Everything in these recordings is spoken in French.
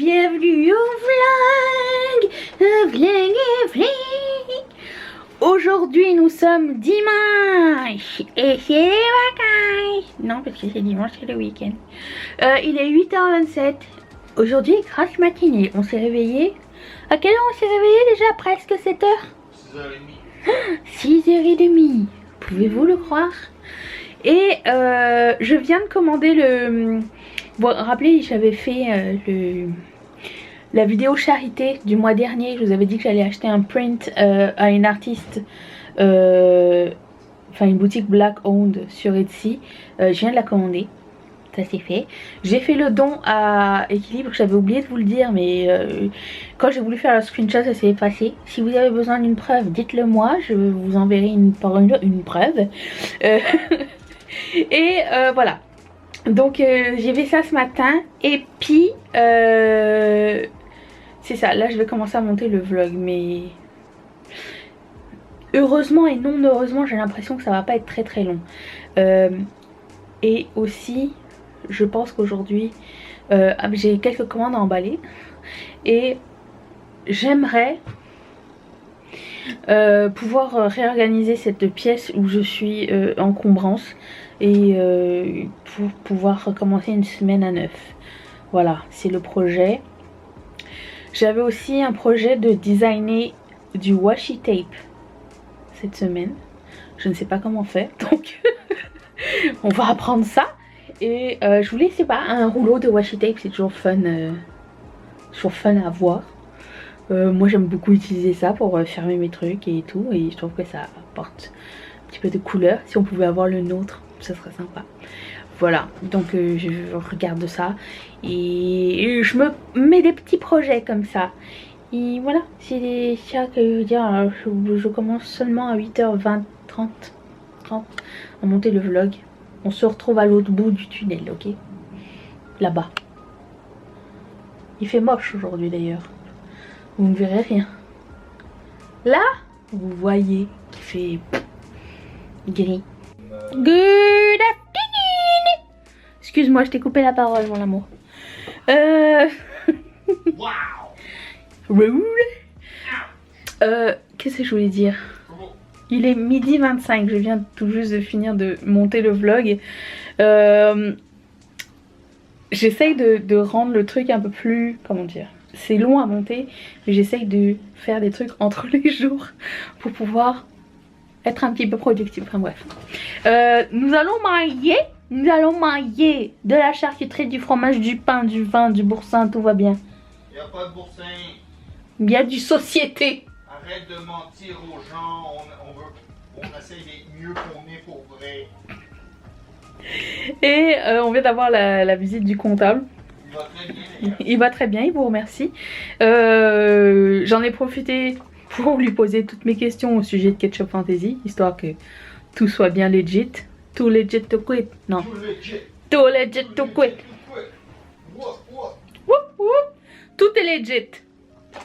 bienvenue au vlog. Aujourd'hui nous sommes dimanche et c'est les vacances. Non, parce que c'est dimanche, c'est le week-end. Il est 8h27. Aujourd'hui, grasse matinée. On s'est réveillé. À quelle heure on s'est réveillé déjà? Presque 7h. 6h30. 6h30. Pouvez-vous le croire? Et je viens de commander le... Bon, rappelez, j'avais fait la vidéo charité du mois dernier. Je vous avais dit que j'allais acheter un print à une artiste, enfin une boutique black owned sur Etsy. Je viens de la commander. Ça c'est fait. J'ai fait le don à Équilibre. J'avais oublié de vous le dire, mais quand j'ai voulu faire le screenshot, ça s'est effacé. Si vous avez besoin d'une preuve, dites-le moi. Je vous enverrai une preuve. Et voilà. Donc j'ai fait ça ce matin. Et puis c'est ça. Là je vais commencer à monter le vlog. Mais heureusement et non heureusement, j'ai l'impression que ça va pas être très très long. Et aussi je pense qu'aujourd'hui j'ai quelques commandes à emballer. Et j'aimerais pouvoir réorganiser cette pièce où je suis encombrance et pour pouvoir recommencer une semaine à 9. Voilà, c'est le projet. J'avais aussi un projet de designer du washi tape cette semaine. Je ne sais pas comment faire, donc on va apprendre ça. Et je voulais, c'est pas, un rouleau de washi tape, c'est toujours fun à voir. Moi j'aime beaucoup utiliser ça pour fermer mes trucs et tout, et je trouve que ça apporte un petit peu de couleur. Si on pouvait avoir le nôtre, ça serait sympa. Voilà, donc je regarde ça et je me mets des petits projets comme ça. Et voilà, c'est ça que je veux dire. Je commence seulement à 8h20, 30 à monter le vlog. On se retrouve à l'autre bout du tunnel, ok? Là-bas. Il fait moche aujourd'hui d'ailleurs. Vous ne verrez rien. Là, vous voyez qu'il fait gris. Good afternoon. Excuse-moi, je t'ai coupé la parole, mon amour. Wow. Qu'est-ce que je voulais dire? Il est 12h25. Je viens tout juste de finir de monter le vlog. J'essaye de rendre le truc un peu plus... Comment dire? C'est long à monter, mais j'essaye de faire des trucs entre les jours pour pouvoir être un petit peu productif. Enfin bref. Nous allons manger de la charcuterie, du fromage, du pain, du vin, du boursin, tout va bien. Il n'y a pas de boursin. Il y a du société. Arrête de mentir aux gens, on essaye d'être mieux qu'on est pour vrai. Et on vient d'avoir la visite du comptable. Il va très bien. Il va très bien, il vous remercie. J'en ai profité pour lui poser toutes mes questions au sujet de Ketchup Fantasy, histoire que tout soit bien legit. Tout legit to quit. Non. Tout legit to quit. Tout est legit.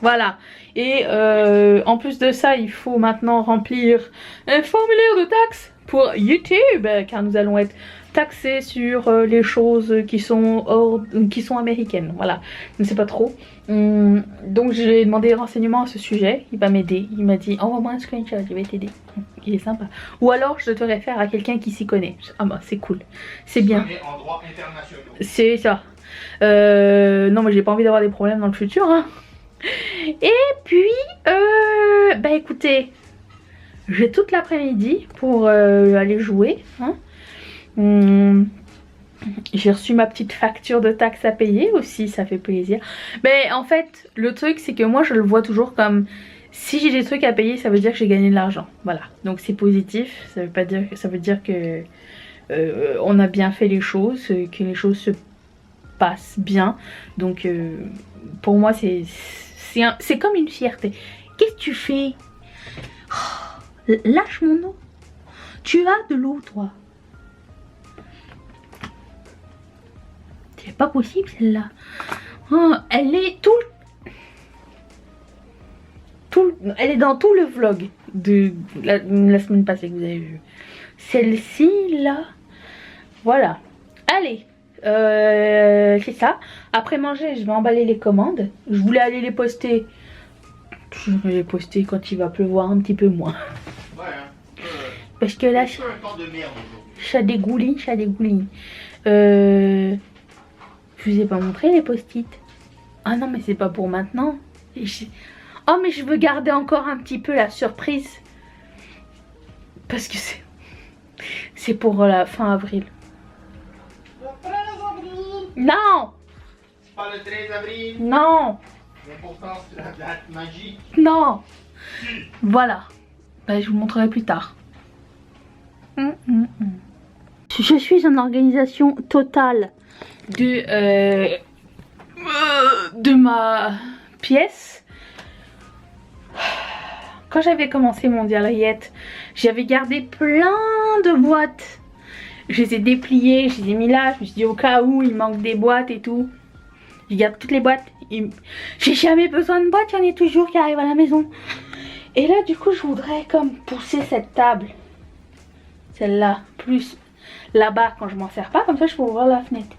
Voilà. Et en plus de ça, il faut maintenant remplir un formulaire de taxes pour YouTube, car nous allons être taxés sur les choses qui sont américaines. Voilà, je ne sais pas trop. Donc j'ai demandé des renseignements à ce sujet. Il va m'aider. Il m'a dit envoie-moi un screenshot, je vais t'aider. Il est sympa. Ou alors je te réfère à quelqu'un qui s'y connaît. Ah bah c'est cool, c'est bien. En droit international. C'est ça. Non mais j'ai pas envie d'avoir des problèmes dans le futur, hein. Et puis bah écoutez, j'ai toute l'après-midi pour aller jouer, hein. J'ai reçu ma petite facture de taxes à payer aussi, ça fait plaisir. Mais en fait le truc c'est que moi je le vois toujours comme si j'ai des trucs à payer, ça veut dire que j'ai gagné de l'argent. Voilà, donc c'est positif. Ça veut dire que on a bien fait les choses, que les choses se passent bien. Donc pour moi c'est comme une fierté. Qu'est-ce que tu fais? Oh, lâche mon eau. Tu as de l'eau toi? C'est pas possible celle-là. Oh, elle est elle est dans tout le vlog de la semaine passée que vous avez vu. Celle-ci là. Voilà. Allez, C'est ça. Après manger, je vais emballer les commandes. Je voulais aller les poster. Je vais les poster quand il va pleuvoir un petit peu moins. Ouais, hein. Parce que là, C'est un temps de merde aujourd'hui. ça dégouline, ça dégouline. Je vous ai pas montré les post-it. Ah non, mais c'est pas pour maintenant. Oh, mais je veux garder encore un petit peu la surprise. Parce que c'est pour la fin avril. Le 13 avril. Non! C'est pas le 13 avril. Non! Mais pourtant, c'est la date magique. Non! Voilà. Ben, je vous montrerai plus tard. Je suis en organisation totale de ma pièce. Quand j'avais commencé mon diariette, j'avais gardé plein de boîtes. Je les ai dépliées, je les ai mis là. Je me suis dit au cas où il manque des boîtes et tout. Je garde toutes les boîtes. J'ai jamais besoin de boîtes, il y en a toujours qui arrivent à la maison. Et là du coup je voudrais comme pousser cette table. Celle-là, plus là-bas quand je m'en sers pas, comme ça je peux ouvrir la fenêtre.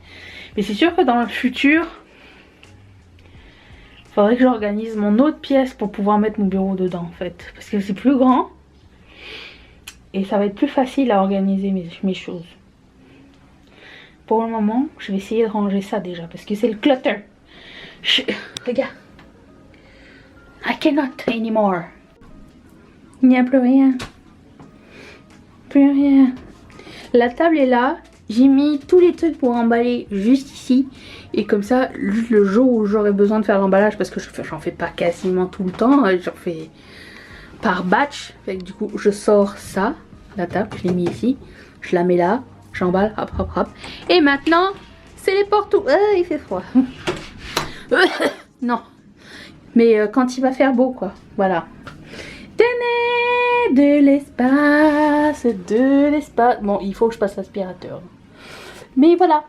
Mais c'est sûr que dans le futur, il faudrait que j'organise mon autre pièce pour pouvoir mettre mon bureau dedans en fait. Parce que c'est plus grand. Et ça va être plus facile à organiser mes choses. Pour le moment, je vais essayer de ranger ça déjà. Parce que c'est le clutter. Regarde. I cannot anymore. Il n'y a plus rien. Plus rien. La table est là. J'ai mis tous les trucs pour emballer juste ici. Et comme ça, le jour où j'aurai besoin de faire l'emballage, parce que j'en fais pas quasiment tout le temps, j'en fais par batch. Fait que du coup, je sors ça, la table, je l'ai mis ici. Je la mets là, j'emballe, hop hop hop. Et maintenant, c'est les portes où... il fait froid. Non. Mais quand il va faire beau, quoi. Voilà. Tenez, de l'espace, de l'espace. Bon, il faut que je passe l'aspirateur. Mais voilà.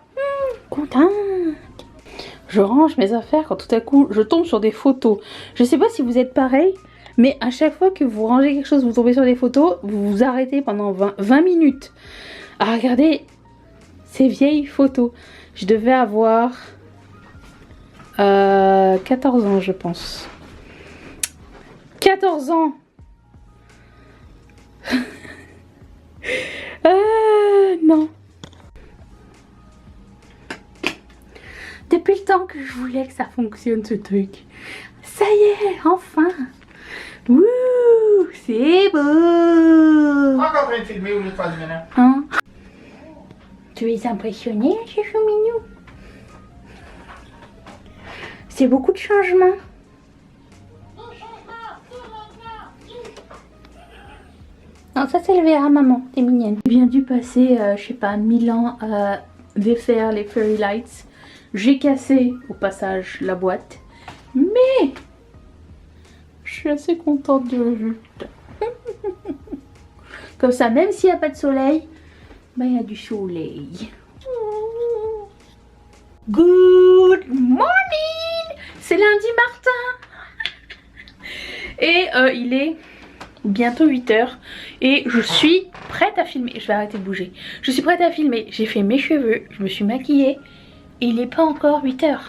Contente. Je range mes affaires quand tout à coup je tombe sur des photos. Je sais pas si vous êtes pareil, mais à chaque fois que vous rangez quelque chose, vous tombez sur des photos, vous vous arrêtez pendant 20 minutes à regarder ces vieilles photos. Je devais avoir 14 ans, je pense. 14 ans. Non. Depuis le temps que je voulais que ça fonctionne ce truc. Ça y est, enfin. Wouh, c'est beau. Encore en train de filmer au lieu de faire du ménage. Hein? Tu es impressionné, chouchou mignon? C'est beaucoup de changements. Non, ça c'est le verre à maman, t'es mignonne. J'ai bien dû passer, je sais pas, 1000 ans à défaire les fairy lights. J'ai cassé au passage la boîte. Mais je suis assez contente du résultat. Comme ça, même s'il n'y a pas de soleil, ben il y a du soleil. Good morning! C'est lundi Martin! Et il est bientôt 8 h et je suis prête à filmer. Je vais arrêter de bouger. Je suis prête à filmer. J'ai fait mes cheveux, je me suis maquillée et il n'est pas encore 8 h.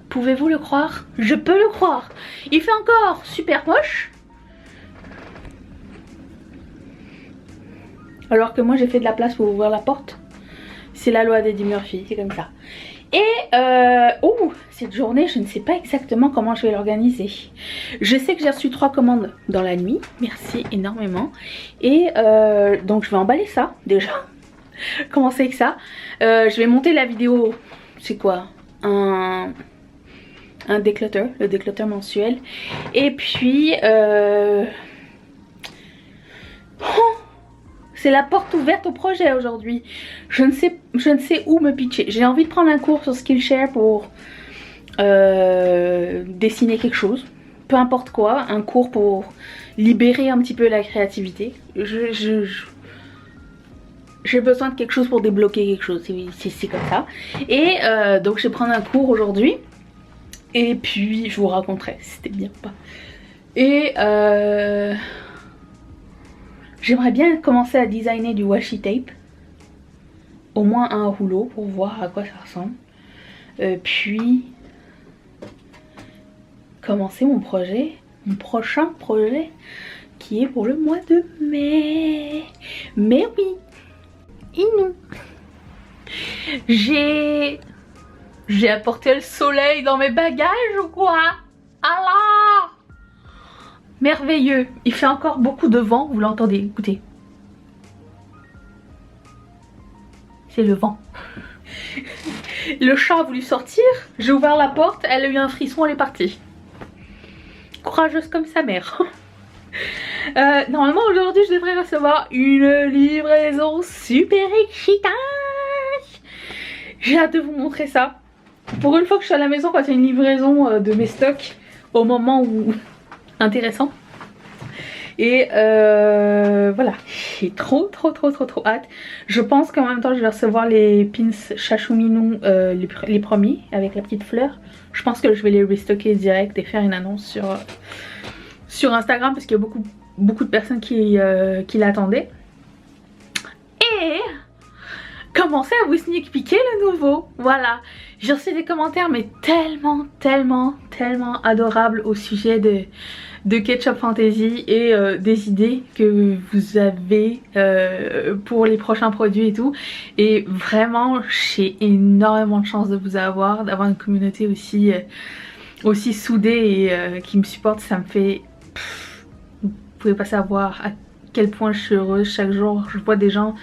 Pouvez-vous le croire? Je peux le croire. Il fait encore super moche. Alors que moi j'ai fait de la place pour ouvrir la porte. C'est la loi d'Eddie Murphy, c'est comme ça. Et cette journée, je ne sais pas exactement comment je vais l'organiser. Je sais que j'ai reçu 3 commandes dans la nuit. Merci énormément. Et donc je vais emballer ça déjà. Commencer avec ça. Je vais monter la vidéo. C'est quoi? Un déclutter, le déclutter mensuel. Et puis c'est la porte ouverte au projet aujourd'hui. Je ne sais où me pitcher. J'ai envie de prendre un cours sur Skillshare pour dessiner quelque chose. Peu importe quoi. Un cours pour libérer un petit peu la créativité. J'ai besoin de quelque chose pour débloquer quelque chose. C'est comme ça. Et donc je vais prendre un cours aujourd'hui. Et puis je vous raconterai si c'était bien ou pas. Et j'aimerais bien commencer à designer du washi tape. au moins un rouleau pour voir à quoi ça ressemble. Puis commencer mon prochain projet qui est pour le mois de mai. Mais oui, Inou, j'ai apporté le soleil dans mes bagages ou quoi? Alors, merveilleux. Il fait encore beaucoup de vent, vous l'entendez, écoutez. C'est le vent. Le chat a voulu sortir, j'ai ouvert la porte, elle a eu un frisson, elle est partie. Courageuse comme sa mère. Normalement aujourd'hui je devrais recevoir une livraison super excitante. J'ai hâte de vous montrer ça. Pour une fois que je suis à la maison quand il y a une livraison de mes stocks au moment où... intéressant. Et voilà, j'ai trop hâte. Je pense qu'en même temps je vais recevoir les pins Chachou Minou, les premiers avec la petite fleur. Je pense que je vais les restocker direct et faire une annonce sur Instagram parce qu'il y a beaucoup de personnes qui l'attendaient. Et commencez à vous sneak peeker le nouveau. Voilà, j'ai reçu des commentaires mais tellement adorables au sujet de Ketchup Fantasy et des idées que vous avez pour les prochains produits et tout. Et vraiment j'ai énormément de chance de vous avoir, d'avoir une communauté aussi soudée et qui me supporte. Ça me fait... vous pouvez pas savoir à quel point je suis heureuse. Chaque jour je vois des gens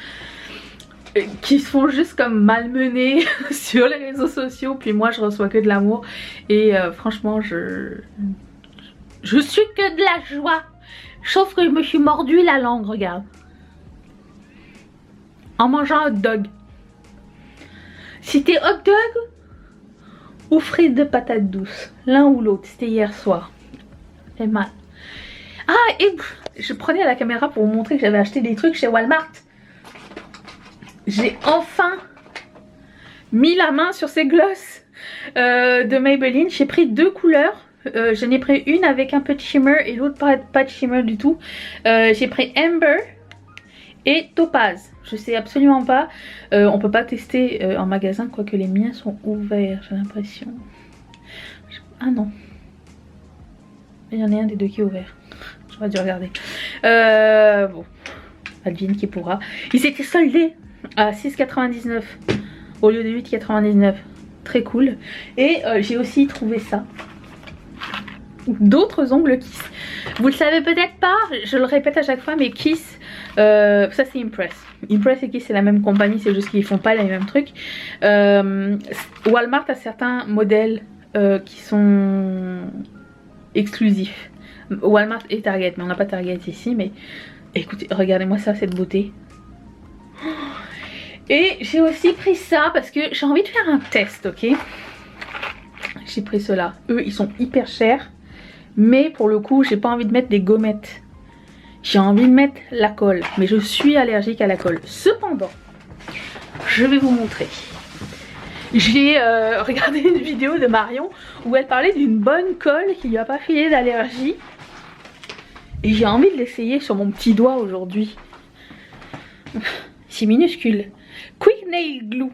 qui se font juste comme malmener sur les réseaux sociaux, puis moi je reçois que de l'amour et franchement je suis que de la joie. Sauf que je me suis mordu la langue, regarde, en mangeant un hot dog. C'était hot dog ou frites de patates douces, l'un ou l'autre. C'était hier soir. Ça fait mal. Ah, et je prenais la caméra pour vous montrer que j'avais acheté des trucs chez Walmart. J'ai enfin mis la main sur ces glosses de Maybelline. J'ai pris deux couleurs. J'en ai pris une avec un peu de shimmer et l'autre pas de shimmer du tout. J'ai pris Amber et Topaz. Je sais absolument pas. On peut pas tester en magasin, quoique les miens sont ouverts, j'ai l'impression. Ah non. Il y en a un des deux qui est ouvert. J'aurais dû regarder. Bon. Advienne qui pourra. Ils étaient soldés à 6,99 au lieu de 8,99. Très cool. Et j'ai aussi trouvé ça. D'autres ongles Kiss. Vous le savez peut-être pas, je le répète à chaque fois, mais Kiss, ça c'est Impress. Impress et Kiss c'est la même compagnie, c'est juste qu'ils font pas les mêmes trucs. Walmart a certains modèles qui sont exclusifs. Walmart et Target, mais on n'a pas Target ici. Mais écoutez, regardez-moi ça, cette beauté. Et j'ai aussi pris ça parce que j'ai envie de faire un test, ok? J'ai pris ceux-là. Eux, ils sont hyper chers. Mais pour le coup, j'ai pas envie de mettre des gommettes. J'ai envie de mettre la colle. Mais je suis allergique à la colle. Cependant, je vais vous montrer. J'ai regardé une vidéo de Marion où elle parlait d'une bonne colle qui lui a pas filé d'allergie. Et j'ai envie de l'essayer sur mon petit doigt aujourd'hui. C'est minuscule. Quick Nail Glue.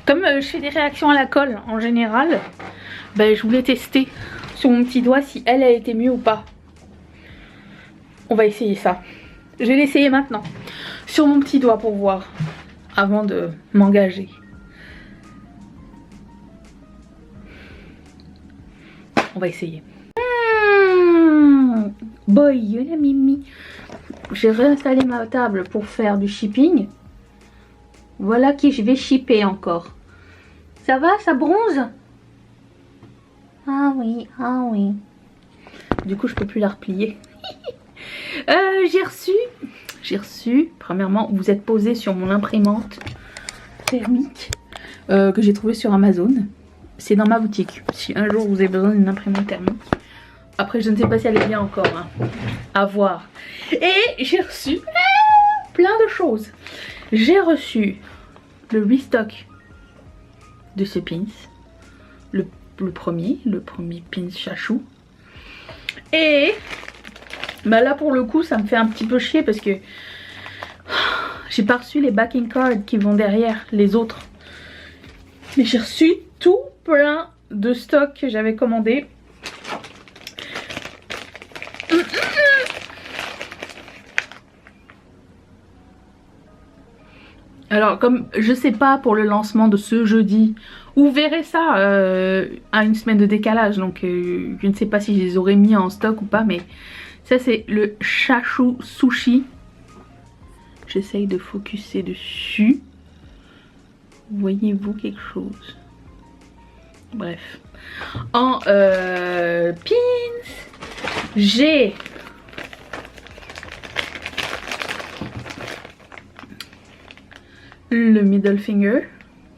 Comme je fais des réactions à la colle en général, ben, je voulais tester sur mon petit doigt si elle a été mieux ou pas. On va essayer ça. Je vais l'essayer maintenant sur mon petit doigt pour voir avant de m'engager. On va essayer. Boy, la mimi. J'ai réinstallé ma table pour faire du shipping. Voilà qui je vais shipper encore. Ça va, ça bronze? Ah oui, ah oui. Du coup, je peux plus la replier. J'ai reçu, premièrement, vous êtes posé sur mon imprimante thermique que j'ai trouvé sur Amazon. C'est dans ma boutique. Si un jour vous avez besoin d'une imprimante thermique. Après, je ne sais pas si elle est bien encore. Hein. À voir. Et j'ai reçu plein de choses. J'ai reçu le restock de ce pins. Le premier pins Chachou. Et bah là pour le coup ça me fait un petit peu chier parce que J'ai pas reçu les backing cards qui vont derrière les autres. Mais j'ai reçu tout plein de stocks que j'avais commandé. Alors comme je sais pas pour le lancement de ce jeudi, vous verrez ça à une semaine de décalage, donc je ne sais pas si je les aurais mis en stock ou pas, mais ça c'est le Chachou Sushi. J'essaye de focuser dessus. Voyez-vous quelque chose? Bref. En pins, j'ai le middle finger,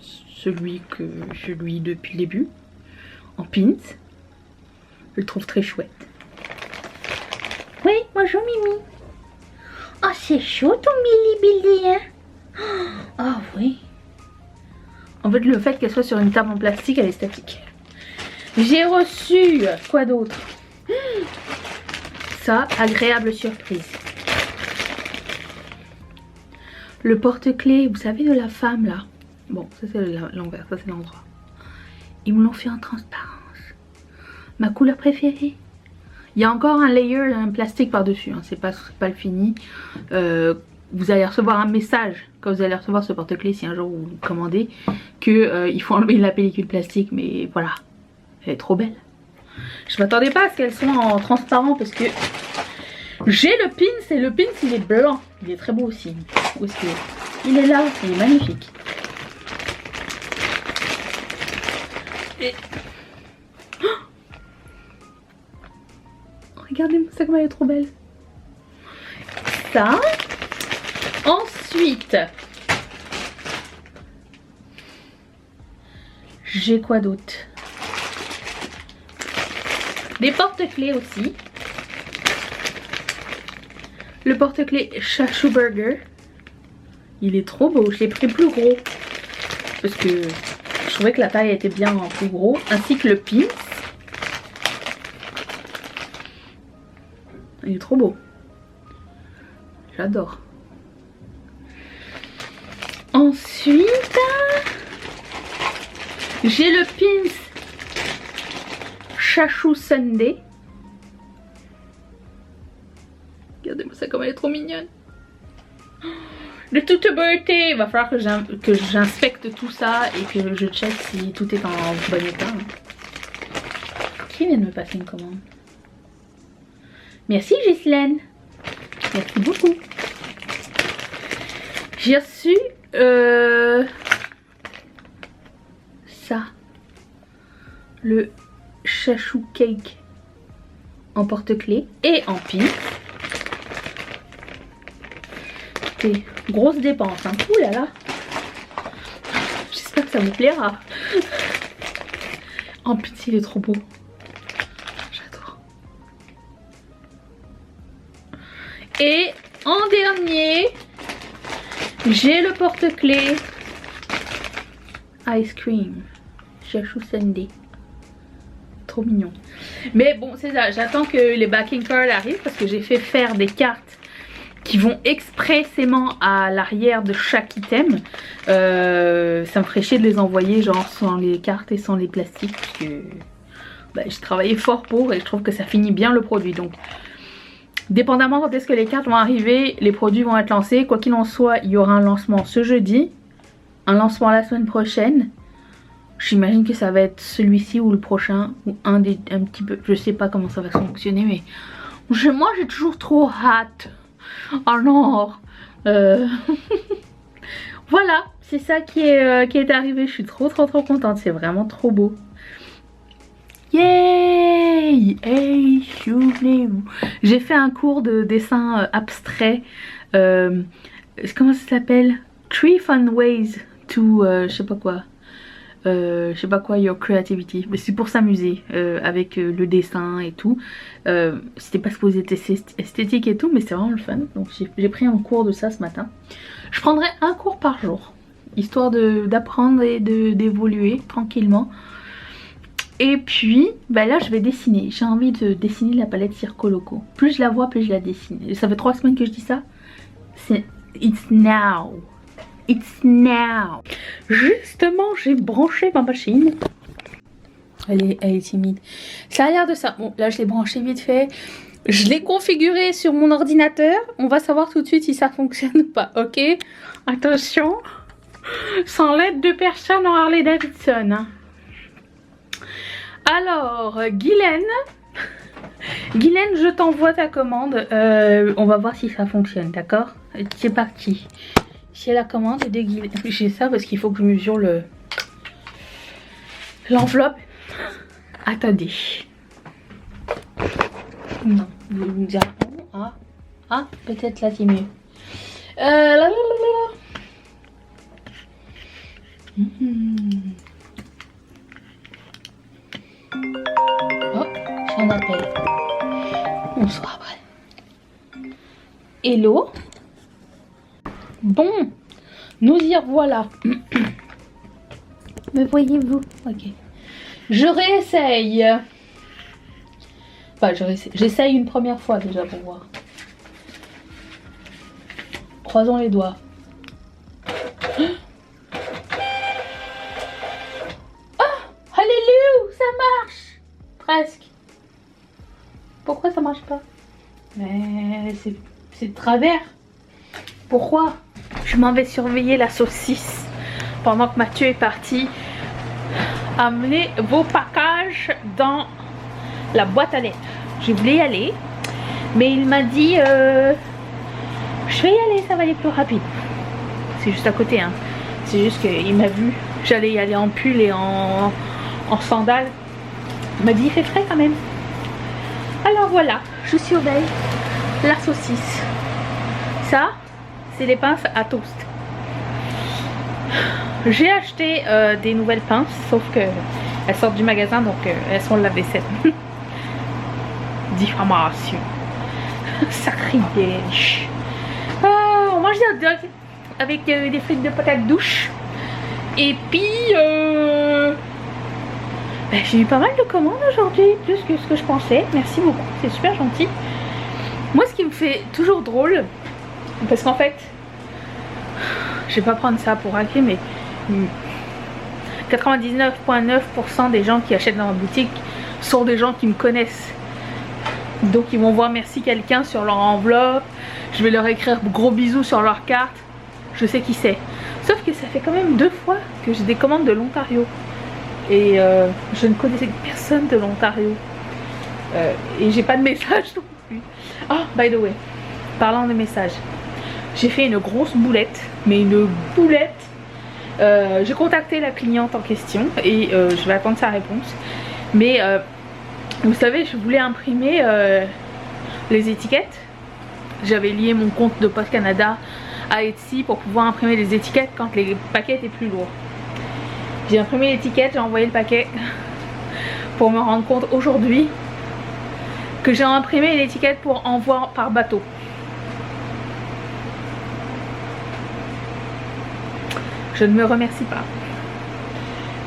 celui que je lui depuis le début, en pins. Je le trouve très chouette. Oui, bonjour Mimi. Oh, c'est chaud ton Billy, hein? Oh oui. En fait, le fait qu'elle soit sur une table en plastique, elle est statique. J'ai reçu, quoi d'autre? Ça, agréable surprise. Le porte-clés, vous savez, de la femme là. Bon, ça c'est l'envers, ça c'est l'endroit. Ils me l'ont fait en transparence. Ma couleur préférée. Il y a encore un layer, un plastique par-dessus, hein. C'est pas le fini. Vous allez recevoir un message quand vous allez recevoir ce porte-clés si un jour vous commandez que il faut enlever la pellicule plastique, mais voilà, elle est trop belle. Je m'attendais pas à ce qu'elle soit en transparent parce que j'ai le pins et le pins il est blanc, il est très beau aussi. Où est-ce qu'il est? Il est là, il est magnifique. Et... regardez-moi ça comme elle est trop belle. Ça. Ensuite, j'ai quoi d'autre? Des porte-clés aussi. Le porte-clés Chachou Burger. Il est trop beau. J'ai pris plus gros parce que je trouvais que la taille était bien en plus gros. Ainsi que le pins. Il est trop beau. J'adore. Ensuite, j'ai le pins Chachou Sunday. Regardez-moi ça comme elle est trop mignonne. De toute beauté. Il va falloir que j'inspecte tout ça et que je check si tout est en bon état. Qui vient de me passer une commande? Merci Ghislaine. Merci beaucoup. J'ai reçu ça, le Chachou Cake en porte-clés et en pin. C'est grosse dépense, hein. Ouh là là. J'espère que ça vous plaira. En pin, il est trop beau. J'adore. Et en dernier, j'ai le porte-clés Ice Cream Chachou Sunday. Trop mignon. Mais bon, c'est ça, j'attends que les backing cards arrivent parce que j'ai fait faire des cartes qui vont expressément à l'arrière de chaque item. Ça me ferait chier de les envoyer genre sans les cartes et sans les plastiques parce que bah, j'ai travaillé fort pour et je trouve que ça finit bien le produit. Donc dépendamment quand est-ce que les cartes vont arriver, les produits vont être lancés. Quoi qu'il en soit, il y aura un lancement ce jeudi, un lancement la semaine prochaine. J'imagine que ça va être celui-ci ou le prochain, ou un petit peu, je sais pas comment ça va fonctionner, mais moi j'ai toujours trop hâte. Oh non. Voilà, c'est ça qui est arrivé, je suis trop contente, c'est vraiment trop beau. Yay! Hey, souvenez-vous. J'ai fait un cours de dessin abstrait. Comment ça s'appelle? 3 fun ways to je sais pas quoi, your creativity. Mais c'est pour s'amuser avec le dessin et tout. C'était pas supposé être esthétique et tout, mais c'est vraiment le fun. Donc j'ai pris un cours de ça ce matin. Je prendrai un cours par jour, histoire d'apprendre et d'évoluer tranquillement. Et puis, bah là je vais dessiner. J'ai envie de dessiner la palette Circo Loco. Plus je la vois, plus je la dessine. Et ça fait 3 semaines que je dis ça. C'est It's now. It's now. Justement, j'ai branché ma machine. Elle est timide. Ça a l'air de ça. Bon, là, je l'ai branché vite fait. Je l'ai configuré sur mon ordinateur. On va savoir tout de suite si ça fonctionne ou pas. Ok? Attention. Sans l'aide de personne en Harley Davidson. Hein. Alors, Guylaine, je t'envoie ta commande. On va voir si ça fonctionne, d'accord? C'est parti. C'est la commande de Guylaine. J'ai ça parce qu'il faut que je mesure l'enveloppe. Attendez. Non, nous allons à... peut-être là c'est mieux. Oh, j'ai un appel. Bonsoir après. Hello. Bon, nous y revoilà. Me voyez-vous? Ok. Je réessaye. Enfin, j'essaye une première fois déjà pour voir. Croisons les doigts. Alléluia, ça marche. Presque. Pourquoi ça marche pas? Mais c'est de travers. Pourquoi? Je m'en vais surveiller la saucisse pendant que Mathieu est parti amener vos packages dans la boîte à lettres. Je voulais y aller, mais il m'a dit je vais y aller, ça va aller plus rapide. C'est juste à côté, hein. C'est juste qu'il m'a vu, j'allais y aller en pull et en sandales. Il m'a dit il fait frais quand même. Alors voilà, je surveille la saucisse. Ça, c'est les pinces à toast. J'ai acheté des nouvelles pinces, sauf que elles sortent du magasin, donc elles sont lave-vaisselle. Diffamation. Sacrilège. On mange des hot dogs avec des frites de patates douces. Et puis j'ai eu pas mal de commandes aujourd'hui, plus que ce que je pensais. Merci beaucoup, c'est super gentil. Moi, ce qui me fait toujours drôle, parce qu'en fait, je vais pas prendre ça pour acquis, mais 99,9% des gens qui achètent dans ma boutique sont des gens qui me connaissent. Donc ils vont voir merci quelqu'un sur leur enveloppe. Je vais leur écrire gros bisous sur leur carte. Je sais qui c'est. Sauf que ça fait quand même 2 fois que j'ai des commandes de l'Ontario. Et je ne connaissais personne de l'Ontario. Et j'ai pas de message non plus. Ah, by the way, parlant de messages, j'ai fait une grosse boulette. Mais une boulette. J'ai contacté la cliente en question et je vais attendre sa réponse. Mais vous savez, je voulais imprimer les étiquettes. J'avais lié mon compte de Post Canada à Etsy pour pouvoir imprimer les étiquettes quand les paquets étaient plus lourds. J'ai imprimé l'étiquette, j'ai envoyé le paquet pour me rendre compte aujourd'hui que j'ai imprimé l'étiquette pour envoi par bateau. Je ne me remercie pas.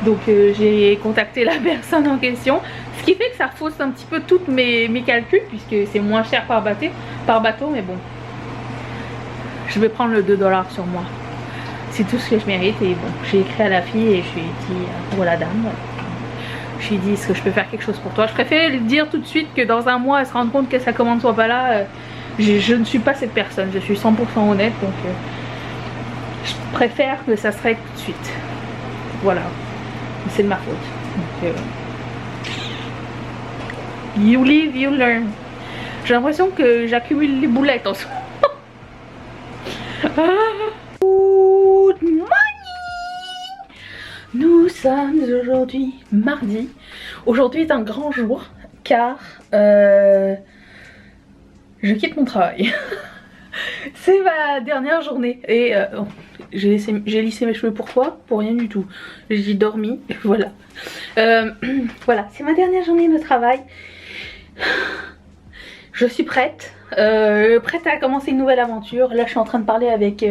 Donc j'ai contacté la personne en question. Ce qui fait que ça fausse un petit peu tous mes calculs, puisque c'est moins cher par bateau, mais bon. Je vais prendre le 2 $ sur moi. C'est tout ce que je mérite. Et bon, j'ai écrit à la fille et je lui ai dit, voilà dame, je lui ai dit, est-ce que je peux faire quelque chose pour toi? Je préfère lui dire tout de suite que dans un mois elle se rende compte que sa commande soit pas là. Je ne suis pas cette personne, je suis 100% honnête, donc je préfère que ça se règle tout de suite. Voilà, c'est de ma faute. Donc, you live, you learn. J'ai l'impression que j'accumule les boulettes en ce moment. Good morning. Nous sommes aujourd'hui mardi. Aujourd'hui est un grand jour car je quitte mon travail. C'est ma dernière journée et j'ai lissé mes cheveux. Pourquoi? Pour rien du tout. J'ai dormi, voilà. Voilà, c'est ma dernière journée de travail. Je suis prête. Prête à commencer une nouvelle aventure. Là je suis en train de parler avec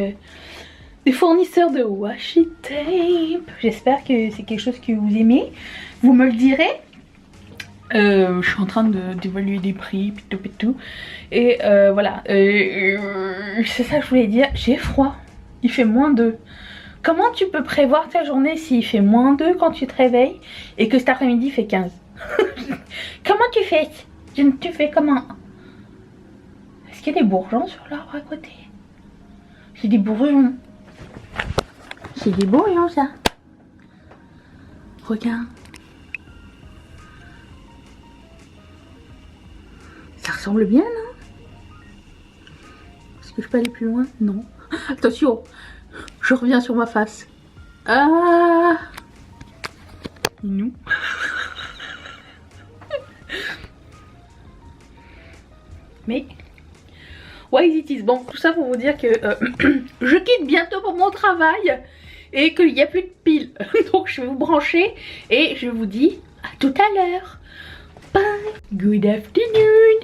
des fournisseurs de washi tape. J'espère que c'est quelque chose que vous aimez. Vous me le direz. Je suis en train d'évaluer des prix, pitou. Et voilà, c'est ça que je voulais dire, j'ai froid, il fait -2. Comment tu peux prévoir ta journée s'il fait -2 quand tu te réveilles et que cet après-midi fait 15? Comment tu fais? Tu fais comment? Est-ce qu'il y a des bourgeons sur l'arbre à côté? C'est des bourgeons. C'est des bourgeons ça. Regarde. Ça ressemble bien, non? Est-ce que je peux aller plus loin? Non. Attention, je reviens sur ma face. Ah! Nous. Mais why it is. Bon, tout ça pour vous dire que je quitte bientôt pour mon travail et qu'il n'y a plus de piles. Donc je vais vous brancher et je vous dis à tout à l'heure. Bye. Good afternoon.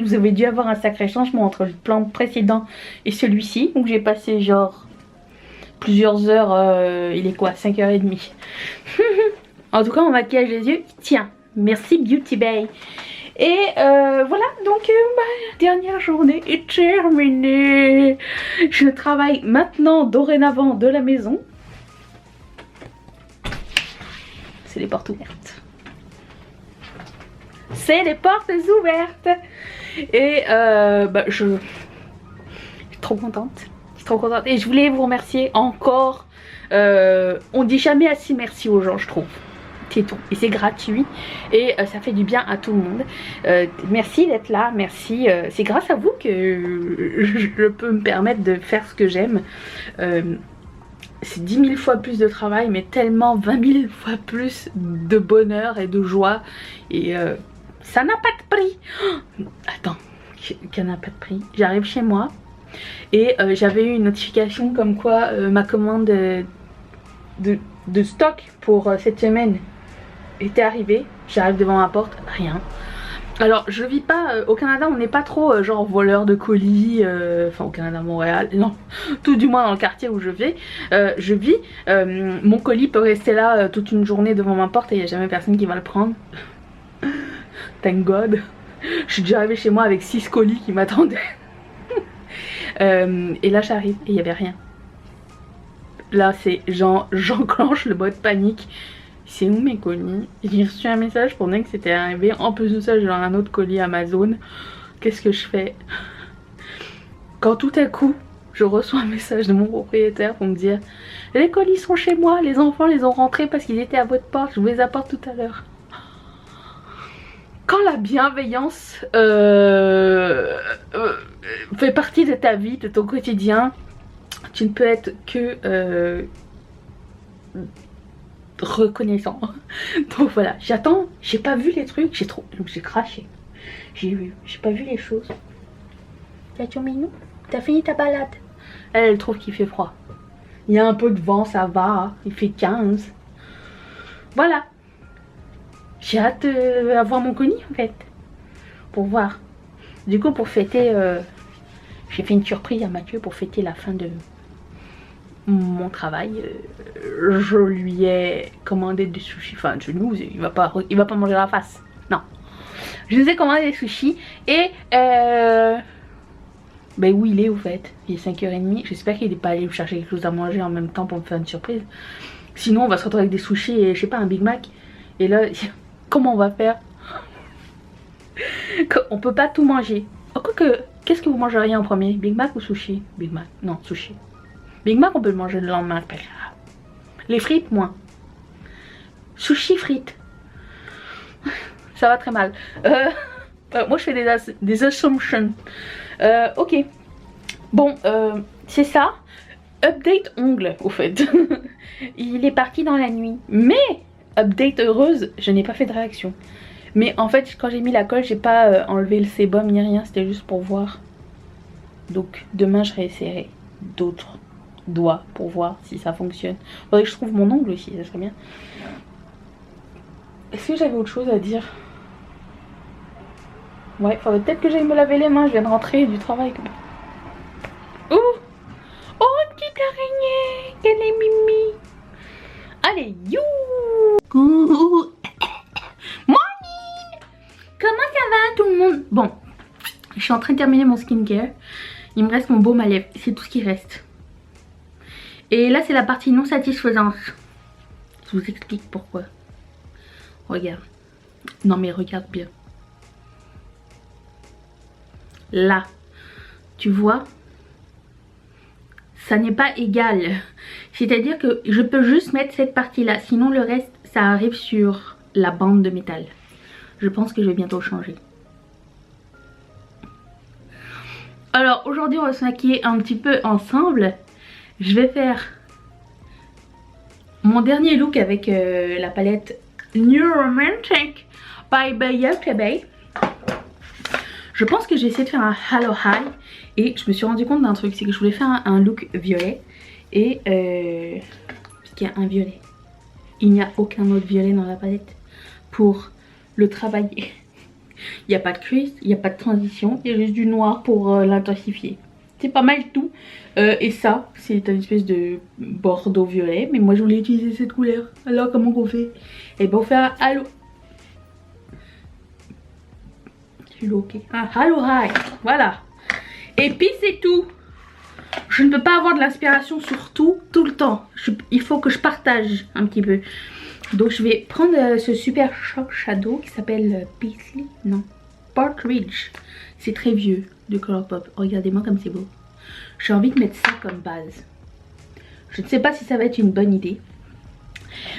Vous avez dû avoir un sacré changement entre le plan précédent et celui-ci. Donc j'ai passé genre plusieurs heures. Il est quoi, 5h30. En tout cas mon maquillage des yeux tiens. Merci Beauty Bay. Et voilà, donc ma dernière journée est terminée. Je travaille maintenant dorénavant de la maison. C'est les portes ouvertes. C'est les portes ouvertes. Et je suis trop contente. Je suis trop contente. Et je voulais vous remercier encore. On dit jamais assez merci aux gens, je trouve. C'est tout. Et c'est gratuit. Et ça fait du bien à tout le monde. Merci d'être là. Merci. C'est grâce à vous que je peux me permettre de faire ce que j'aime. C'est 10 000 fois plus de travail, mais tellement 20 000 fois plus de bonheur et de joie. Et ça n'a pas de prix. Oh, attends, ça n'a pas de prix. J'arrive chez moi et j'avais eu une notification comme quoi ma commande de stock pour cette semaine était arrivée. J'arrive devant ma porte, rien. Alors je vis pas au Canada, on n'est pas trop genre voleur de colis, enfin au Canada, Montréal, non, tout du moins dans le quartier où je vis, mon colis peut rester là toute une journée devant ma porte et il n'y a jamais personne qui va le prendre. Thank God. Je suis déjà arrivée chez moi avec 6 colis qui m'attendaient. Et là j'arrive et il n'y avait rien. Là c'est j'enclenche le mode panique. C'est où mes colis? J'ai reçu un message pour dire que c'était arrivé. En plus de ça, j'ai un autre colis Amazon. Qu'est-ce que je fais? Quand tout à coup, je reçois un message de mon propriétaire pour me dire les colis sont chez moi, les enfants les ont rentrés parce qu'ils étaient à votre porte, je vous les apporte tout à l'heure. Quand la bienveillance fait partie de ta vie, de ton quotidien, tu ne peux être que reconnaissant. Donc voilà, j'attends, j'ai pas vu les trucs, j'ai craché. J'ai pas vu les choses. T'as mignon? T'as fini ta balade? Elle trouve qu'il fait froid. Il y a un peu de vent, ça va, il fait 15. Voilà. J'ai hâte d'avoir mon colis en fait. Pour voir. Du coup pour fêter, j'ai fait une surprise à Mathieu pour fêter la fin de mon travail. Je lui ai commandé des sushis. Enfin je nous, il va pas manger la face. Non. Je lui ai commandé des sushis et ben où il est au fait? Il est 5h30. J'espère qu'il n'est pas allé chercher quelque chose à manger en même temps pour me faire une surprise. Sinon on va se retrouver avec des sushis et je sais pas un Big Mac. Et là comment on va faire? On peut pas tout manger. Oh, quoique, qu'est-ce que vous mangeriez en premier? Big Mac ou sushi? Big Mac, non sushi. Big Mac on peut le manger le lendemain, c'est pas grave. Les frites moins. Sushi frites. Ça va très mal. Moi je fais des assumptions. Ok. Bon, c'est ça. Update ongle au fait. Il est parti dans la nuit. Mais, update heureuse, je n'ai pas fait de réaction. Mais en fait quand j'ai mis la colle, j'ai pas enlevé le sébum ni rien. C'était juste pour voir. Donc demain je réessayerai d'autres doigts pour voir si ça fonctionne. Faudrait que je trouve mon ongle aussi, ça serait bien. Est-ce que j'avais autre chose à dire? Ouais, faudrait peut-être que j'aille me laver les mains, je viens de rentrer du travail. Oh, oh, petite araignée, quelle est mimi. Allez, you. Bon, je suis en train de terminer mon skincare. Il me reste mon baume à lèvres, c'est tout ce qui reste. Et là c'est la partie non satisfaisante. Je vous explique pourquoi. Regarde. Non mais regarde bien. Là, tu vois, ça n'est pas égal. C'est-à-dire que je peux juste mettre cette partie-là. Sinon le reste, ça arrive sur la bande de métal. Je pense que je vais bientôt changer. Alors aujourd'hui on va se maquiller un petit peu ensemble. Je vais faire mon dernier look avec la palette New Romantic by Bayotebe. Je pense que j'ai essayé de faire un Halo High et je me suis rendu compte d'un truc, c'est que je voulais faire un look violet et parce qu'il y a un violet. Il n'y a aucun autre violet dans la palette pour le travailler. Il n'y a pas de crease, il n'y a pas de transition, il y a juste du noir pour l'intensifier. C'est pas mal tout. Et ça, c'est une espèce de bordeaux violet. Mais moi, je voulais utiliser cette couleur. Alors, comment qu'on fait? Et ben, on fait un halo. Un halo high. Voilà. Et puis, c'est tout. Je ne peux pas avoir de l'inspiration sur tout le temps. Il faut que je partage un petit peu. Donc, je vais prendre ce super shadow qui s'appelle Paisley. Non. Partridge. C'est très vieux de Colourpop. Regardez-moi comme c'est beau. J'ai envie de mettre ça comme base. Je ne sais pas si ça va être une bonne idée.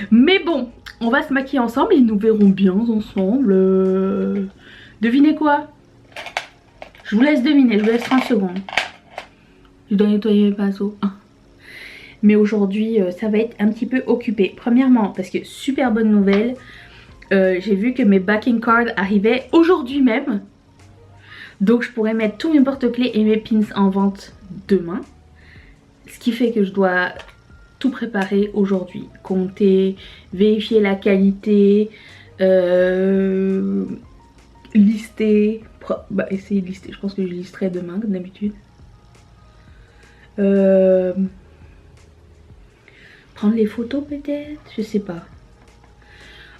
Mais bon, on va se maquiller ensemble et nous verrons bien ensemble. Devinez quoi? Je vous laisse deviner, je vous laisse 30 secondes. Je dois nettoyer mes pinceaux. Mais aujourd'hui, ça va être un petit peu occupé. Premièrement, parce que super bonne nouvelle. J'ai vu que mes backing cards arrivaient aujourd'hui même. Donc je pourrais mettre tous mes porte-clés et mes pins en vente demain. Ce qui fait que je dois tout préparer aujourd'hui. Compter, vérifier la qualité, lister. Bah essayer de lister, je pense que je listerai demain comme d'habitude. Prendre les photos peut-être, je sais pas.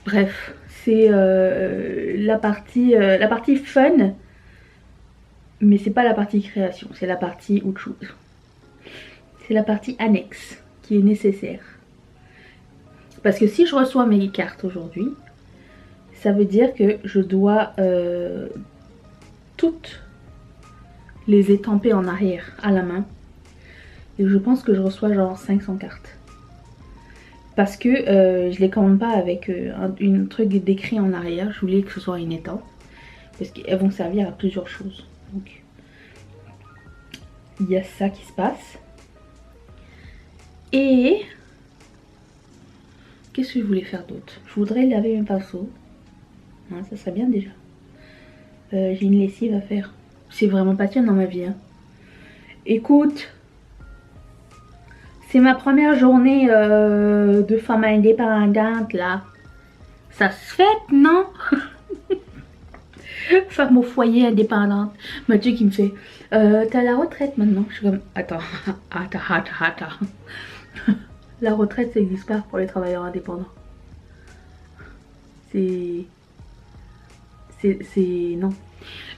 Bref, c'est la partie fun. Mais c'est pas la partie création, c'est la partie autre chose. C'est la partie annexe qui est nécessaire. Parce que si je reçois mes cartes aujourd'hui, ça veut dire que je dois toutes les étamper en arrière à la main. Et je pense que je reçois genre 500 cartes. Parce que je les commande pas avec un truc d'écrit en arrière. Je voulais que ce soit une étampe. Parce qu'elles vont servir à plusieurs choses. Donc, il y a ça qui se passe. Et qu'est-ce que je voulais faire d'autre? Je voudrais laver mes pinceaux. Hein, ça serait bien déjà. J'ai une lessive à faire. C'est vraiment passionnant dans ma vie. Hein. Écoute, c'est ma première journée de femme indépendante là. Ça se fait, non? Femme au foyer indépendante. Mathieu qui me fait t'as la retraite maintenant. Je suis comme attends. La retraite ça n'existe pas pour les travailleurs indépendants. C'est non.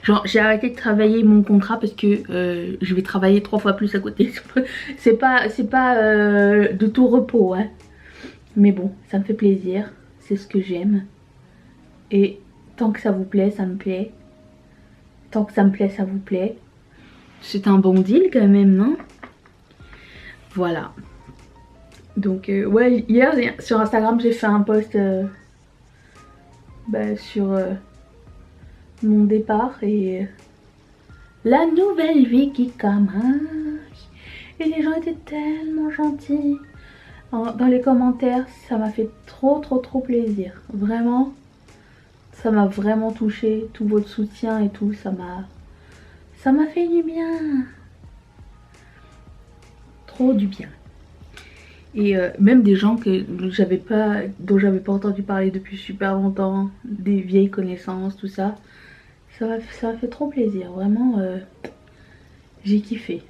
Genre j'ai arrêté de travailler mon contrat parce que je vais travailler 3 fois plus à côté. C'est pas de tout repos hein. Mais bon ça me fait plaisir. C'est ce que j'aime. Et tant que ça vous plaît, ça me plaît. Tant que ça me plaît, ça vous plaît. C'est un bon deal quand même, non? Voilà. Donc, ouais, hier sur Instagram, j'ai fait un post sur mon départ et la nouvelle vie qui commence. Et les gens étaient tellement gentils. Dans les commentaires, ça m'a fait trop plaisir. Vraiment. Ça m'a vraiment touché, tout votre soutien et tout, ça m'a fait du bien. Trop du bien. Et même des gens dont j'avais pas entendu parler depuis super longtemps, des vieilles connaissances, tout ça. Ça m'a fait trop plaisir, vraiment, j'ai kiffé.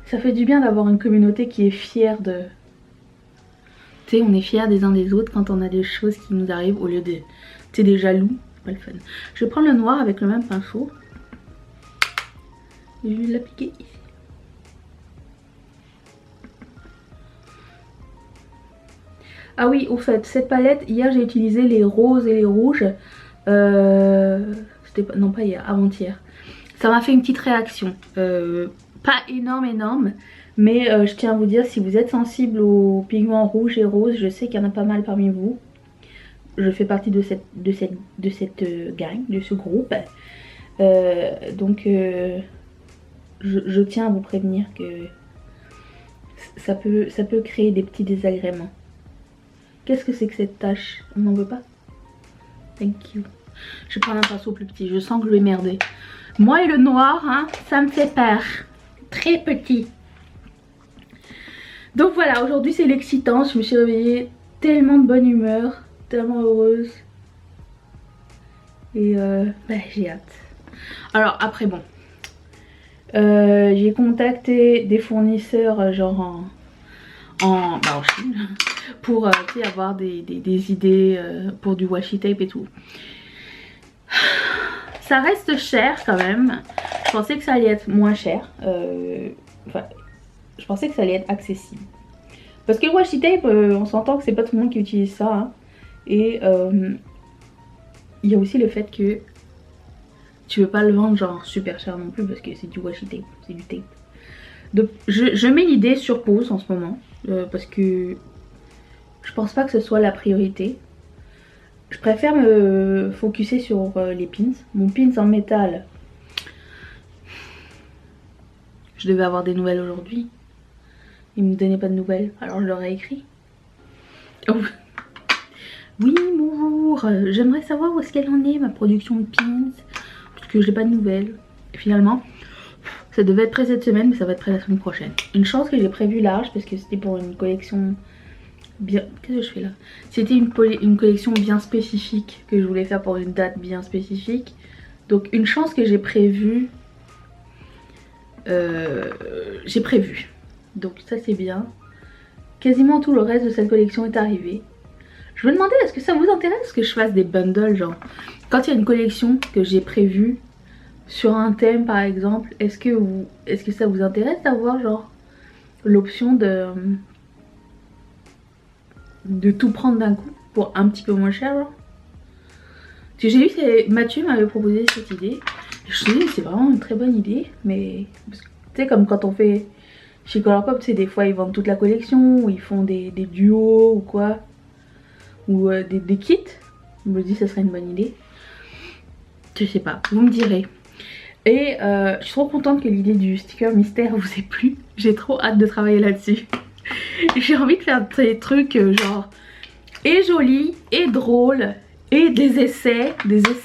Ça fait du bien d'avoir une communauté qui est fière de... Tu sais, on est fiers des uns des autres quand on a des choses qui nous arrivent au lieu de... Tu sais, des jaloux. pas le fun. Je vais prendre le noir avec le même pinceau. Et je vais l'appliquer ici. Ah oui, au fait, cette palette, hier j'ai utilisé les roses et les rouges. C'était pas, non pas hier, avant-hier. Ça m'a fait une petite réaction. Pas énorme, mais je tiens à vous dire, si vous êtes sensible aux pigments rouges et roses, je sais qu'il y en a pas mal parmi vous. Je fais partie de cette gang, de ce groupe. Donc je tiens à vous prévenir que ça peut créer des petits désagréments. Qu'est-ce que c'est que cette tache? On n'en veut pas? Thank you. Je vais prendre un pinceau plus petit, je sens que je vais merder. Moi et le noir, hein, ça me fait peur. Très petit. Donc voilà, aujourd'hui c'est l'excitant. Je me suis réveillée tellement de bonne humeur, tellement heureuse. Et j'ai hâte. Alors après bon, j'ai contacté des fournisseurs genre en Chine pour avoir des idées pour du washi tape et tout. Ça reste cher quand même. Je pensais que ça allait être moins cher. Enfin, je pensais que ça allait être accessible. Parce que le washi tape, on s'entend que c'est pas tout le monde qui utilise ça. Hein. Et il y a aussi le fait que tu veux pas le vendre genre super cher non plus parce que c'est du washi tape, c'est du tape. Donc je mets l'idée sur pause en ce moment parce que je pense pas que ce soit la priorité. Je préfère me focuser sur les pins. Mon pins en métal, je devais avoir des nouvelles aujourd'hui. Ils me donnaient pas de nouvelles, alors je leur ai écrit. Oh. Oui, bonjour, j'aimerais savoir où est-ce qu'elle en est, ma production de pins, parce que j'ai pas de nouvelles. Et finalement, ça devait être prêt cette semaine, mais ça va être prêt la semaine prochaine. Une chance que j'ai prévu large, parce que c'était pour une collection bien... Qu'est-ce que je fais là? C'était une collection bien spécifique, que je voulais faire pour une date bien spécifique. Donc une chance que j'ai prévu. Donc ça c'est bien. Quasiment tout le reste de cette collection est arrivé. Je me demandais, est-ce que ça vous intéresse que je fasse des bundles, genre quand il y a une collection que j'ai prévue sur un thème par exemple, est-ce que ça vous intéresse d'avoir genre l'option de tout prendre d'un coup pour un petit peu moins cher genre? Parce que j'ai vu que Mathieu m'avait proposé cette idée. Je me suis dit c'est vraiment une très bonne idée, mais tu sais comme quand on fait chez Colourpop, tu sais des fois ils vendent toute la collection ou ils font des duos ou quoi, ou des kits. Je me dis ça serait une bonne idée. Je sais pas, vous me direz. Et je suis trop contente que l'idée du sticker mystère vous ait plu. J'ai trop hâte de travailler là-dessus. J'ai envie de faire des trucs genre et jolis et drôles et des essais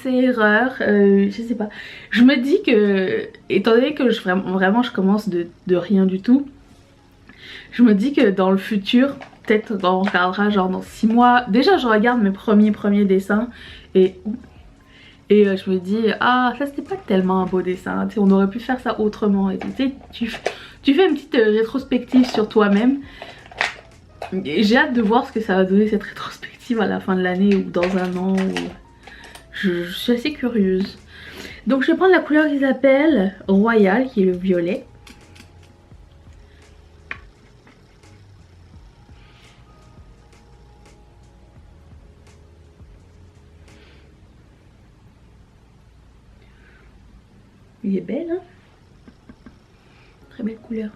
erreurs, je sais pas. Je me dis que étant donné que vraiment je commence de rien du tout, je me dis que dans le futur, peut-être on regardera genre dans 6 mois. Déjà je regarde mes premiers dessins et je me dis ah ça c'était pas tellement un beau dessin, tu sais, on aurait pu faire ça autrement et tu sais, tu fais une petite rétrospective sur toi-même. J'ai hâte de voir ce que ça va donner cette rétrospective à la fin de l'année ou dans un an. Je suis assez curieuse. Donc je vais prendre la couleur qu'ils appellent Royal, qui est le violet. Il est belle, hein? Très belle couleur.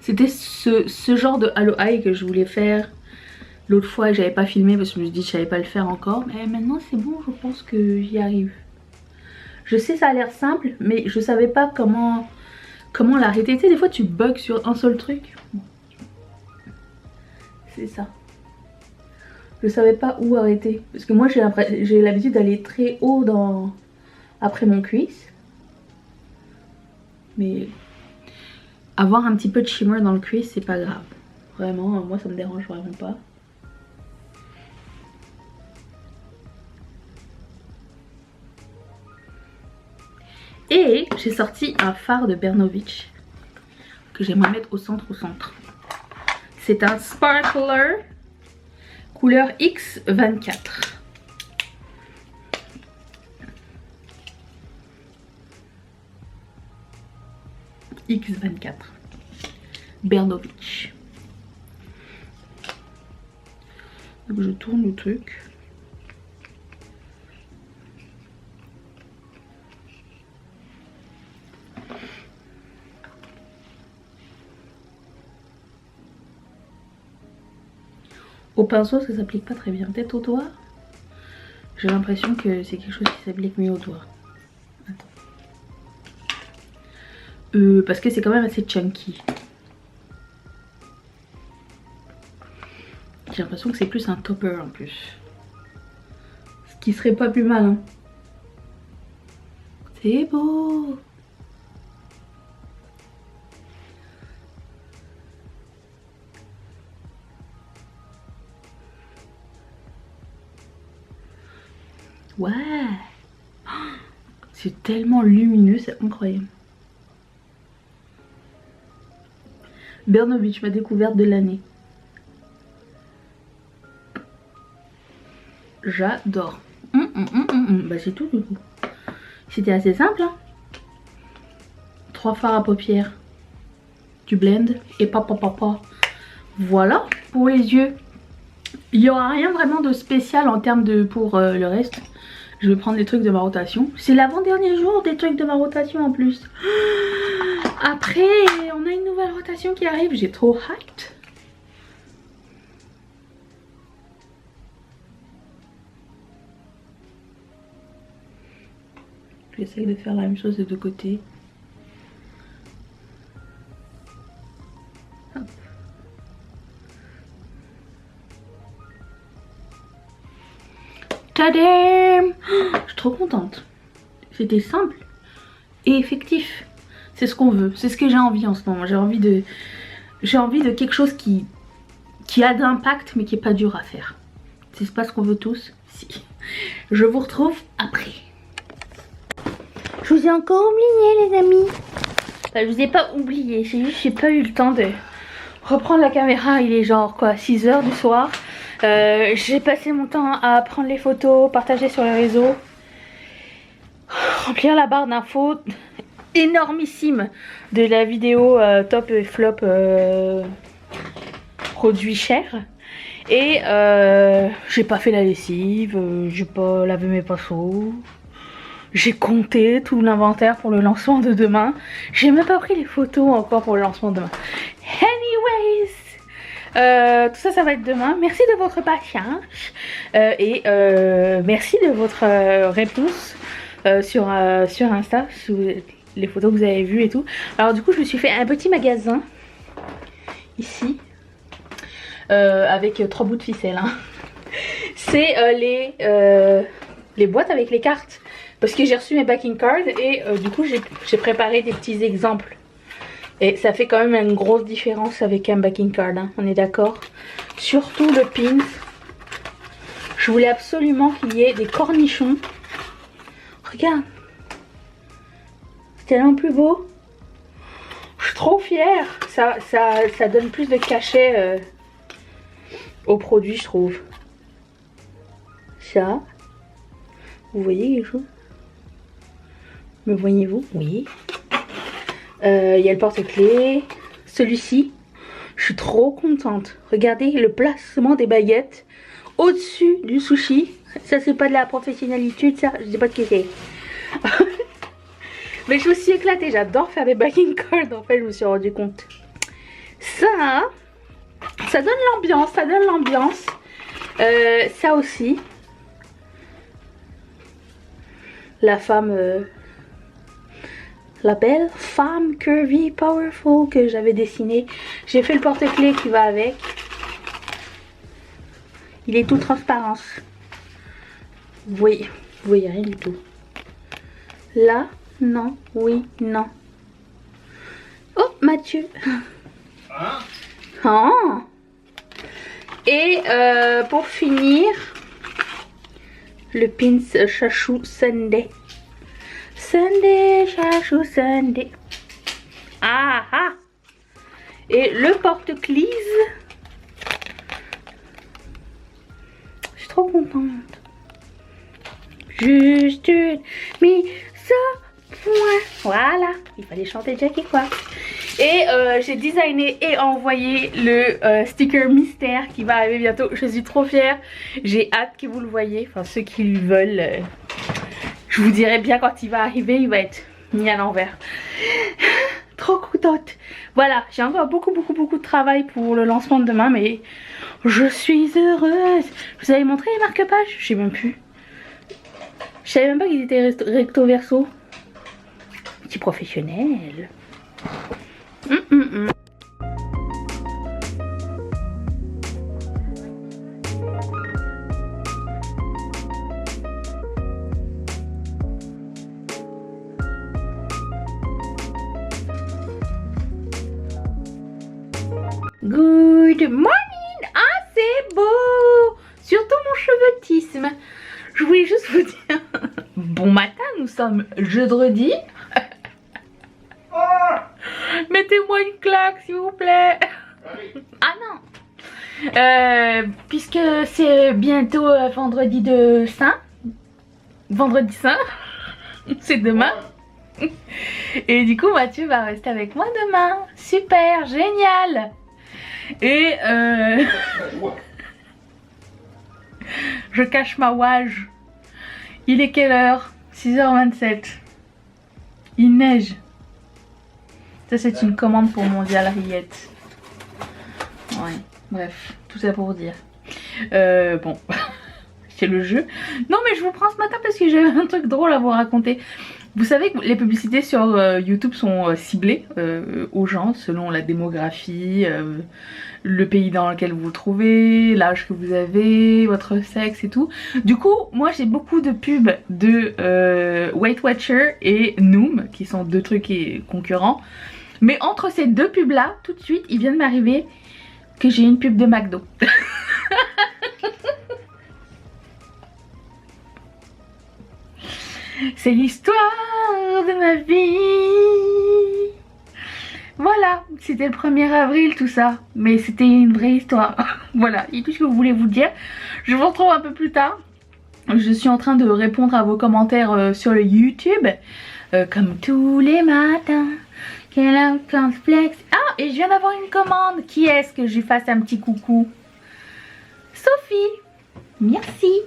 C'était ce genre de Halo Eye que je voulais faire l'autre fois et j'avais pas filmé parce que je me suis dit que je savais pas le faire encore. Mais maintenant c'est bon, je pense que j'y arrive. Je sais ça a l'air simple mais je savais pas comment l'arrêter. Tu sais des fois tu bugs sur un seul truc. C'est ça. Je savais pas où arrêter. Parce que moi j'ai l'habitude d'aller très haut après mon cuisse. Mais avoir un petit peu de shimmer dans le cuisse c'est pas grave. Vraiment, moi ça me dérange vraiment pas. Et j'ai sorti un fard de Bernovitch. que j'aimerais mettre au centre. C'est un sparkler couleur X24. X24. Bernovitch. Donc je tourne le truc. Au pinceau, ça s'applique pas très bien. Peut-être au doigt. J'ai l'impression que c'est quelque chose qui s'applique mieux au doigt. Attends. Parce que c'est quand même assez chunky. J'ai l'impression que c'est plus un topper en plus. Ce qui serait pas plus mal, hein. C'est beau. Ouais. C'est tellement lumineux, c'est incroyable. Bernovitch, ma découverte de l'année. J'adore. Bah c'est tout du coup. C'était assez simple, hein. 3 fards à paupières. Tu blends et papa. Voilà pour les yeux. Il n'y aura rien vraiment de spécial en termes de pour le reste. Je vais prendre les trucs de ma rotation. C'est l'avant-dernier jour des trucs de ma rotation en plus. Après, on a une nouvelle rotation qui arrive. J'ai trop hâte. J'essaye de faire la même chose des deux côtés. Hop. Tadam! Je suis trop contente. C'était simple et effectif. C'est ce qu'on veut. C'est ce que j'ai envie en ce moment. J'ai envie de quelque chose qui a d'impact mais qui est pas dur à faire. C'est pas ce qu'on veut tous? Si. Je vous retrouve après. Je vous ai encore oublié les amis. Enfin, je vous ai pas oublié. C'est juste que j'ai pas eu le temps de reprendre la caméra. Il est genre quoi, 6 h du soir. J'ai passé mon temps à prendre les photos, partager sur les réseaux, remplir la barre d'infos énormissime de la vidéo top et flop produits chers. Et j'ai pas fait la lessive, j'ai pas lavé mes pinceaux, j'ai compté tout l'inventaire pour le lancement de demain. J'ai même pas pris les photos encore pour le lancement de demain. Anyways, tout ça, ça va être demain. Merci de votre patience et merci de votre réponse sur Insta, sous les photos que vous avez vues et tout. Alors du coup, je me suis fait un petit magasin ici avec 3 bouts de ficelle. Hein. C'est les boîtes avec les cartes parce que j'ai reçu mes backing cards et du coup j'ai préparé des petits exemples. Et ça fait quand même une grosse différence avec un backing card, hein, on est d'accord. Surtout le pin. Je voulais absolument qu'il y ait des cornichons. Regarde. C'est tellement plus beau. Je suis trop fière. Ça donne plus de cachet au produit, je trouve. Ça. Vous voyez quelque chose? Me voyez-vous? Oui. Il y a le porte-clés. Celui-ci, je suis trop contente. Regardez le placement des baguettes au-dessus du sushi. Ça, c'est pas de la professionnalité, ça. Je sais pas ce que c'est. Mais je me suis éclatée. J'adore faire des backing cards. En fait, je me suis rendu compte. Ça donne l'ambiance. Ça donne l'ambiance. Ça aussi. La femme... la belle femme curvy powerful que j'avais dessinée. J'ai fait le porte-clés qui va avec. Il est tout transparent. Vous voyez rien du tout. Là, non, oui, non. Oh, Mathieu. Hein? Oh. Et pour finir, le pins chachou Sunday. Sunday, chachou Sunday. Ah ah. Et le porte-clés. Je suis trop contente. Juste une mise au point. Voilà, il fallait chanter Jackie quoi. Et j'ai designé et envoyé le sticker mystère qui va arriver bientôt. Je suis trop fière. J'ai hâte que vous le voyez. Enfin, ceux qui le veulent, je vous dirai bien quand il va arriver. Il va être mis à l'envers. Trop contente. Voilà, j'ai encore beaucoup de travail pour le lancement de demain. Mais je suis heureuse. Je vous avais montré les marque-pages? Je sais même plus. Je savais même pas qu'ils étaient recto verso. Petit professionnel. Good morning. Ah, c'est beau. Surtout mon cheveutisme. Je voulais juste vous dire bon matin, nous sommes jeudi. Mettez-moi une claque s'il vous plaît. Ah non, puisque c'est bientôt vendredi de Saint. Vendredi Saint. C'est demain. Et du coup Mathieu va rester avec moi demain. Super, génial. Et je cache ma wage. Il est quelle heure? 6h27. Il neige. Ça c'est une commande pour Mondial Riette. Ouais, bref, tout ça pour dire. Bon, c'est le jeu. Non mais je vous prends ce matin parce que j'ai un truc drôle à vous raconter. Vous savez que les publicités sur YouTube sont ciblées aux gens selon la démographie, le pays dans lequel vous vous trouvez, l'âge que vous avez, votre sexe et tout. Du coup, moi j'ai beaucoup de pubs de Weight Watcher et Noom, qui sont deux trucs concurrents. Mais entre ces deux pubs là, tout de suite, il vient de m'arriver que j'ai une pub de McDo. C'est l'histoire de ma vie. Voilà, c'était le 1er avril tout ça. Mais c'était une vraie histoire. Voilà, et tout ce que vous voulez vous dire. Je vous retrouve un peu plus tard. Je suis en train de répondre à vos commentaires sur le YouTube. Comme tous les matins. Quel complexe. Ah, et je viens d'avoir une commande. Qui est-ce que je lui fasse un petit coucou? Sophie. Merci.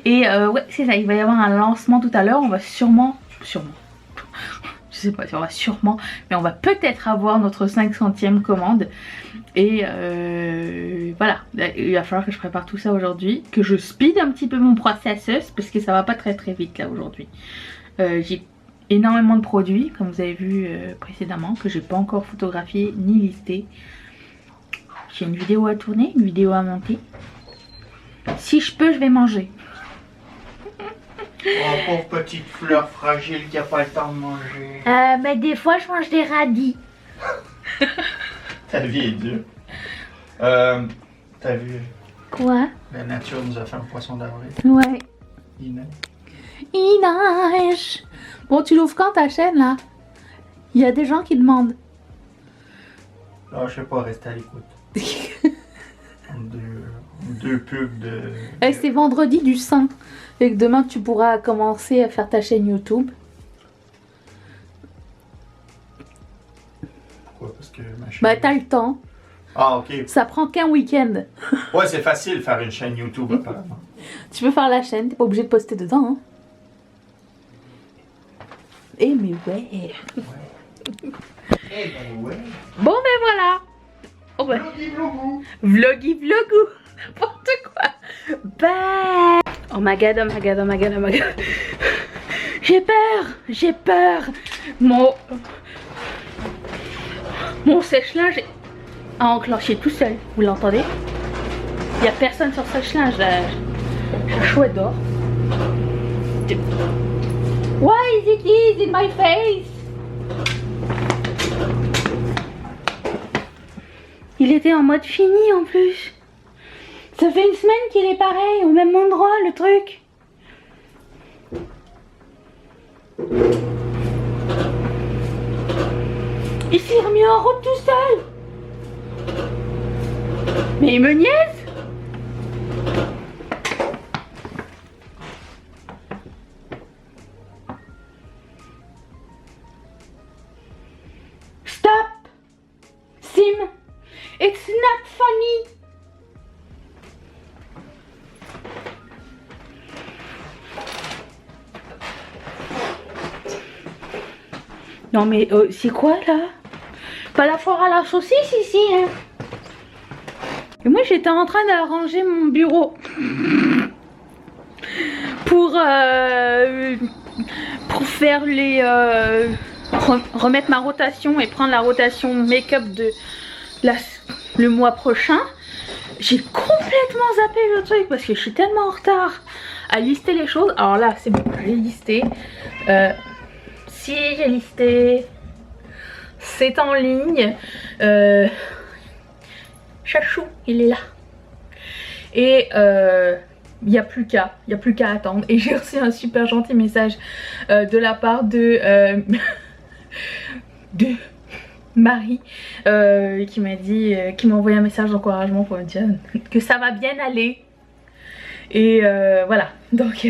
Et ouais, c'est ça, il va y avoir un lancement tout à l'heure. On va sûrement, je sais pas si on va sûrement, mais on va peut-être avoir notre 500e commande. Et voilà, il va falloir que je prépare tout ça aujourd'hui, que je speed un petit peu mon processus parce que ça va pas très vite là aujourd'hui. J'ai énormément de produits, comme vous avez vu précédemment, que j'ai pas encore photographié ni listé. J'ai une vidéo à tourner, une vidéo à monter. Si je peux, je vais manger. Oh, pauvre petite fleur fragile qui a pas le temps de manger. Mais des fois, je mange des radis. Ta vie est dure. T'as vu? Quoi? La nature nous a fait un poisson d'avril. Ouais. Il neige. Il neige. Bon, tu l'ouvres quand ta chaîne là? Il y a des gens qui demandent. Ah, je sais pas, rester à l'écoute. Deux pubs de... C'est vendredi du Saint. Et que demain tu pourras commencer à faire ta chaîne YouTube. Pourquoi? Parce que ma chaîne... Bah t'as le temps. Ah, ok. Ça prend qu'un week-end. Ouais, c'est facile de faire une chaîne YouTube apparemment. Tu peux faire la chaîne, t'es pas obligé de poster dedans. Hein. Eh mais ouais. Eh ben ouais. Bon ben voilà. Oh ben. Vloggy vlogou. Vloggy vlogou. N'importe quoi. Bye. Oh my god, oh my god, oh my god, oh my god. J'ai peur. Mon sèche-linge a enclenché tout seul. Vous l'entendez? Il n'y a personne sur sèche-linge. Je suis chouette dehors. Why is it in my face? Il était en mode fini en plus. Ça fait une semaine qu'il est pareil, au même endroit le truc. Il s'est remis en route tout seul. Mais il me niaise. Stop. Sim. It's not funny. Non mais c'est quoi là? Pas la foire à la saucisse ici hein. Et moi j'étais en train d'arranger mon bureau pour faire les remettre ma rotation et prendre la rotation make-up de le mois prochain. J'ai complètement zappé le truc parce que je suis tellement en retard à lister les choses. Alors là c'est bon, j'ai listé. Si j'ai listé, c'est en ligne. Chachou, il est là. Et il n'y a plus qu'à attendre. Et j'ai reçu un super gentil message de la part de Marie qui m'a dit, qui m'a envoyé un message d'encouragement pour me dire que ça va bien aller. Et voilà, donc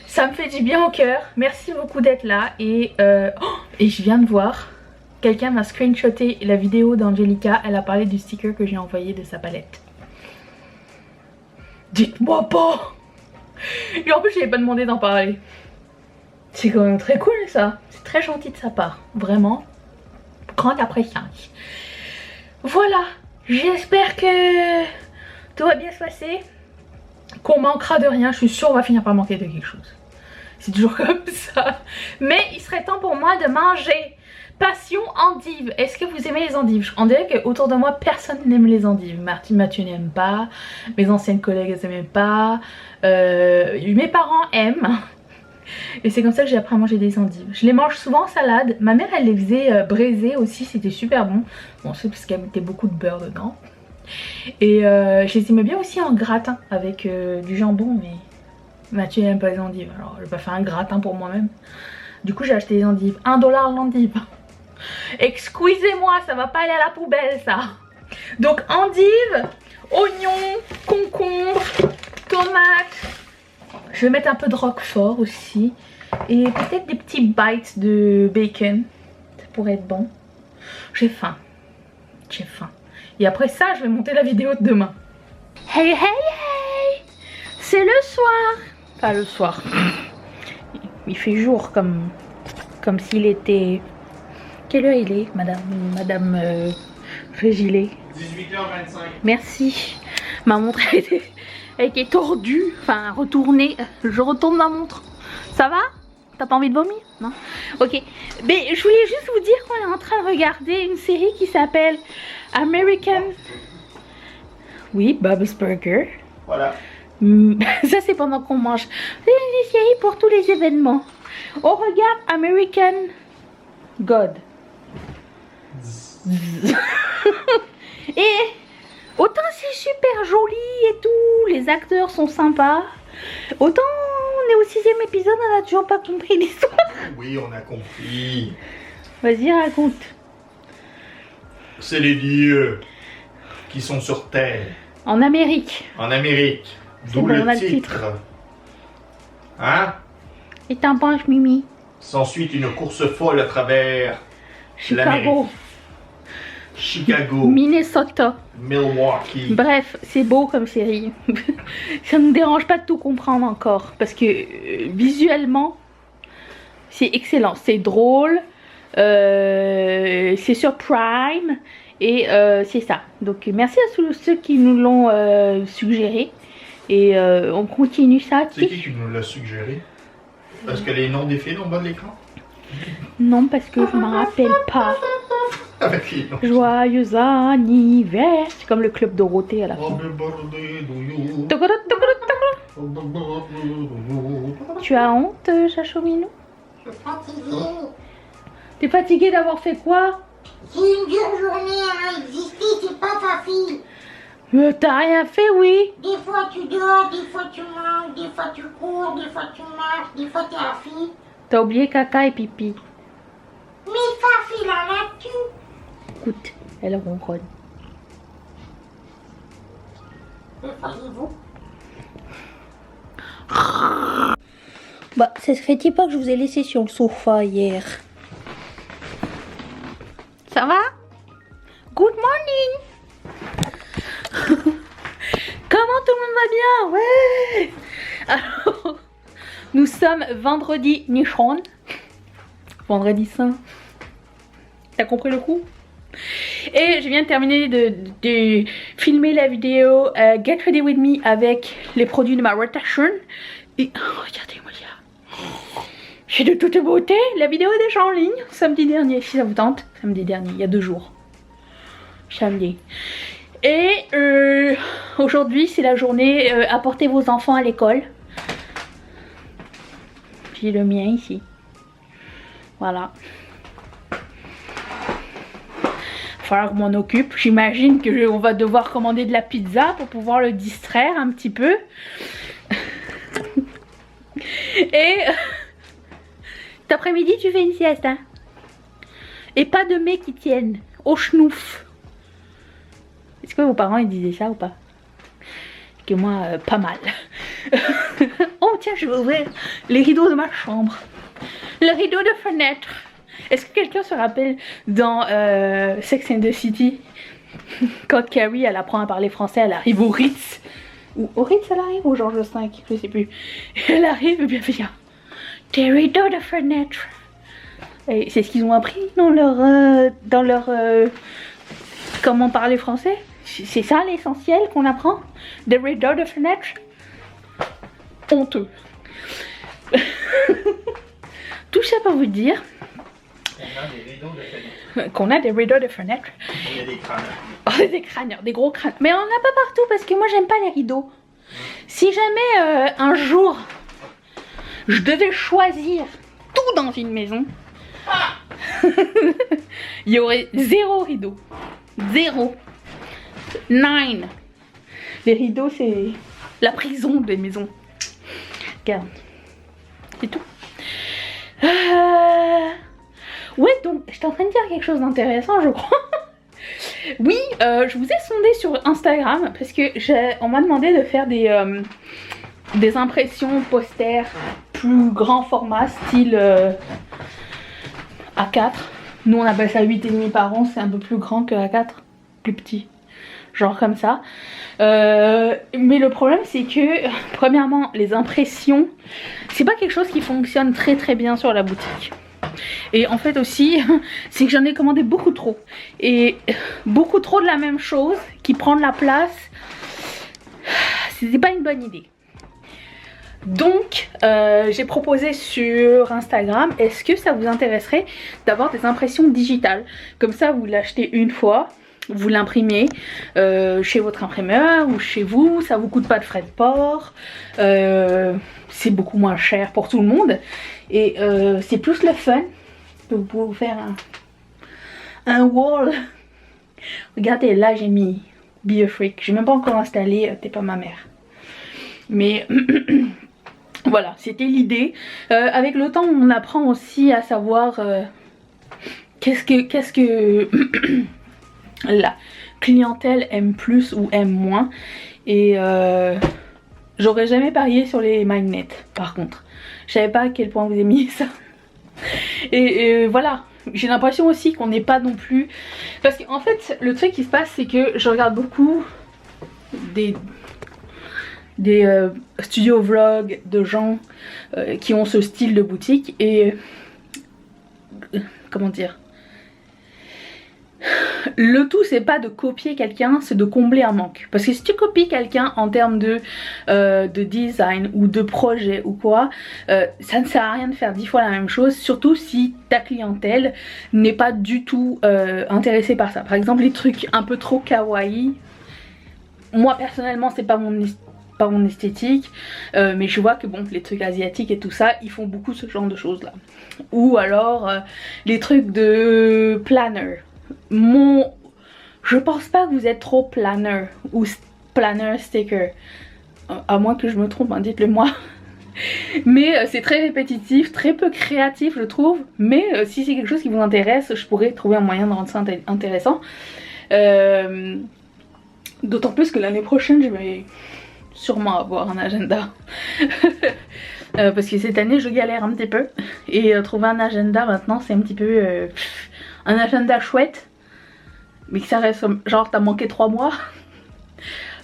ça me fait du bien au cœur. Merci beaucoup d'être là. Et je viens de voir, quelqu'un m'a screenshoté la vidéo d'Angelica. Elle a parlé du sticker que j'ai envoyé de sa palette. Dites-moi pas. Et en plus je n'avais pas demandé d'en parler. C'est quand même très cool ça. C'est très gentil de sa part. Vraiment. Grande appréciation. Voilà. J'espère que tout va bien se passer. Qu'on manquera de rien. Je suis sûre qu'on va finir par manquer de quelque chose. C'est toujours comme ça. Mais il serait temps pour moi de manger. Passion endive. Est-ce que vous aimez les endives? On dirait qu'autour de moi personne n'aime les endives. Martine Mathieu n'aime pas. Mes anciennes collègues n'aiment pas. Mes parents aiment. Et c'est comme ça que j'ai appris à manger des endives. Je les mange souvent en salade. Ma mère elle les faisait braiser aussi. C'était super bon. Bon c'est parce qu'elle mettait beaucoup de beurre dedans. Et je les aimais bien aussi en gratin avec du jambon. Mais Mathieu n'aime pas les endives. Alors je vais pas faire un gratin pour moi-même. Du coup j'ai acheté des endives. 1 $ l'endive. Excusez-moi, ça va pas aller à la poubelle ça. Donc endives, oignons, concombres, tomates. Je vais mettre un peu de roquefort aussi. Et peut-être des petits bites de bacon. Ça pourrait être bon. J'ai faim. J'ai faim. Et après ça, je vais monter la vidéo de demain. Hey hey hey. C'est le soir. Enfin le soir. Il fait jour comme s'il était... Quelle heure il est, madame Régilet? 18h25. Merci. Ma montre elle était tordue, enfin retournée. Je retourne ma montre. Ça va? T'as pas envie de vomir? Non? Ok. Mais je voulais juste vous dire qu'on est en train de regarder une série qui s'appelle American... Oui, Bob's Burger. Voilà. Ça c'est pendant qu'on mange. C'est une série pour tous les événements. On regarde American God. Et autant c'est super joli et tout, les acteurs sont sympas, autant on est au 6e épisode, on n'a toujours pas compris l'histoire. Oui, on a compris. Vas-y, raconte. C'est les dieux qui sont sur Terre. En Amérique. En Amérique. D'où Bon, on a le titre. Hein? Et t'en penses, Mimi? S'ensuit une course folle à travers Chicago. Chicago, Minnesota. Milwaukee. Bref, c'est beau comme série. Ça ne nous dérange pas de tout comprendre encore. Parce que visuellement, c'est excellent. C'est drôle. C'est sur Prime. Et c'est ça. Donc merci à tous ceux qui nous l'ont suggéré. Et on continue ça. C'est qui nous l'a suggéré? Parce que les noms des filles en bas de l'écran? Non, parce que je ne me rappelle pas. Avec les noms. Joyeux anniversaire. C'est comme le club Dorothée à la fin. Tu as honte, Chachominou? Je suis fatiguée. T'es fatiguée d'avoir fait quoi? C'est une dure journée à exister, c'est pas facile. T'as rien fait, oui. Des fois tu dors, des fois tu manges, des fois tu cours, des fois tu marches, des fois t'es assis. T'as oublié caca et pipi. Mais ça c'est la nature. Écoute, elle ronronne. voyez-vous. Bah, ça se fait pas que je vous ai laissé sur le sofa hier. Ça va? Good morning. Comment tout le monde va bien? Ouais. Alors, nous sommes vendredi Nichon. Vendredi saint. T'as compris le coup? Et je viens de terminer de filmer la vidéo Get Ready With Me avec les produits de ma rotation. Et regardez-moi ça. C'est de toute beauté. La vidéo est déjà en ligne samedi dernier, si ça vous tente. Samedi dernier, il y a 2 jours. Samedi. Et aujourd'hui, c'est la journée apportez vos enfants à l'école. J'ai le mien ici. Voilà. Falloir que je m'en occupe. J'imagine que on va devoir commander de la pizza pour pouvoir le distraire un petit peu. Et cet après-midi, tu fais une sieste, hein? Et pas de mets qui tiennent au schnouf. Est-ce que vos parents ils disaient ça ou pas? Que moi, pas mal. Oh tiens, je vais ouvrir les rideaux de ma chambre. Le rideau de fenêtre. Est-ce que quelqu'un se rappelle dans Sex and the City, quand Carrie elle apprend à parler français, elle arrive au Ritz. Ou au Ritz elle arrive ou Georges V, je sais plus. Elle arrive et bien fait des rideaux de fenêtre. Et c'est ce qu'ils ont appris dans leur comment parler français. C'est ça l'essentiel qu'on apprend. Des rideaux de fenêtre. Honteux. Tout ça pour vous dire qu'on a des rideaux de fenêtre. Il y a des crânes. Oh, des crânières, des gros crânes. Mais on en a pas partout parce que moi j'aime pas les rideaux. Si jamais un jour je devais choisir tout dans une maison, il y aurait 0 rideau. 0. 9. Les rideaux c'est la prison des maisons. Regarde. C'est tout. Ouais, donc j'étais en train de dire quelque chose d'intéressant, je crois. Oui, je vous ai sondé sur Instagram parce que on m'a demandé de faire des impressions posters plus grand format, style A4. Nous on appelle ça 8,5 par 11, c'est un peu plus grand que A4, plus petit. Genre comme ça. Mais le problème c'est que premièrement les impressions c'est pas quelque chose qui fonctionne très très bien sur la boutique. Et en fait aussi c'est que j'en ai commandé beaucoup trop. Et beaucoup trop de la même chose qui prend de la place. C'était pas une bonne idée. Donc j'ai proposé sur Instagram, est-ce que ça vous intéresserait d'avoir des impressions digitales? Comme ça vous l'achetez une fois, vous l'imprimez chez votre imprimeur ou chez vous, ça vous coûte pas de frais de port, c'est beaucoup moins cher pour tout le monde et c'est plus le fun. Vous pouvez vous faire un wall. Regardez là j'ai mis Be a Freak, j'ai même pas encore installé T'es pas ma mère, mais voilà c'était l'idée. Avec le temps on apprend aussi à savoir qu'est-ce que la clientèle aime plus ou aime moins. Et j'aurais jamais parié sur les magnets par contre. Je savais pas à quel point vous aimiez ça. Et voilà, j'ai l'impression aussi qu'on n'est pas non plus... Parce qu'en fait le truc qui se passe c'est que je regarde beaucoup des studio vlogs de gens qui ont ce style de boutique et comment dire, le tout c'est pas de copier quelqu'un, c'est de combler un manque. Parce que si tu copies quelqu'un en termes de design ou de projet ou quoi, ça ne sert à rien de faire 10 fois la même chose, surtout si ta clientèle n'est pas du tout intéressée par ça. Par exemple les trucs un peu trop kawaii, moi personnellement c'est pas mon esthétique, mais je vois que bon les trucs asiatiques et tout ça ils font beaucoup ce genre de choses là. Ou alors les trucs de planner. Je pense pas que vous êtes trop planner ou planner sticker, à moins que je me trompe, hein, dites-le moi. Mais c'est très répétitif, très peu créatif je trouve, mais si c'est quelque chose qui vous intéresse je pourrais trouver un moyen de rendre ça intéressant. D'autant plus que l'année prochaine, je vais sûrement avoir un agenda. Parce que cette année, je galère un petit peu. Et trouver un agenda maintenant, c'est un petit peu... un agenda chouette. Mais que ça reste genre, t'as manqué 3 mois.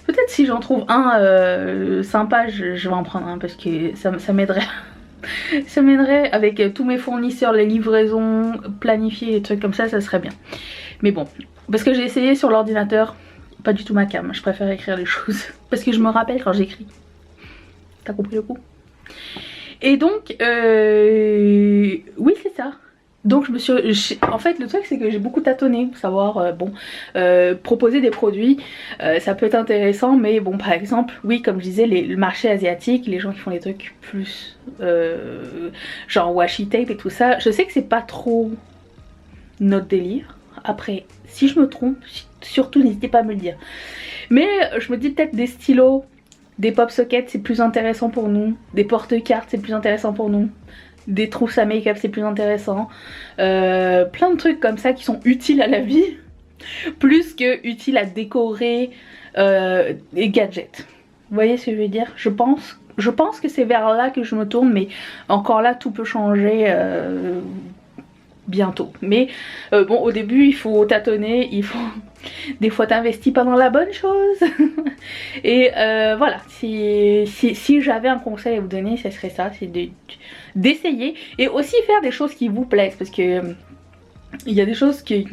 Peut-être si j'en trouve un sympa, je vais en prendre un. Parce que ça m'aiderait. Ça m'aiderait avec tous mes fournisseurs, les livraisons, planifier les trucs comme ça serait bien. Mais bon, parce que j'ai essayé sur l'ordinateur, pas du tout ma cam, je préfère écrire les choses. Parce que je me rappelle quand j'écris. T'as compris le coup? Et donc, oui c'est ça. Donc je me suis... En fait le truc c'est que j'ai beaucoup tâtonné pour savoir, proposer des produits, ça peut être intéressant mais bon par exemple, oui comme je disais, le marché asiatique, les gens qui font des trucs plus genre washi tape et tout ça, je sais que c'est pas trop notre délire. Après si je me trompe, surtout n'hésitez pas à me le dire. Mais je me dis peut-être des stylos, des pop sockets c'est plus intéressant pour nous, des porte-cartes c'est plus intéressant pour nous. Des trousses à make-up c'est plus intéressant, plein de trucs comme ça qui sont utiles à la vie plus que utiles à décorer des gadgets. Vous voyez ce que je veux dire? Je pense que c'est vers là que je me tourne, mais encore là tout peut changer bientôt. Mais bon au début il faut tâtonner, il faut... Des fois t'investis pas dans la bonne chose. Et voilà, si j'avais un conseil à vous donner, ce serait ça, c'est d'essayer et aussi faire des choses qui vous plaisent, parce que il y a des choses qui...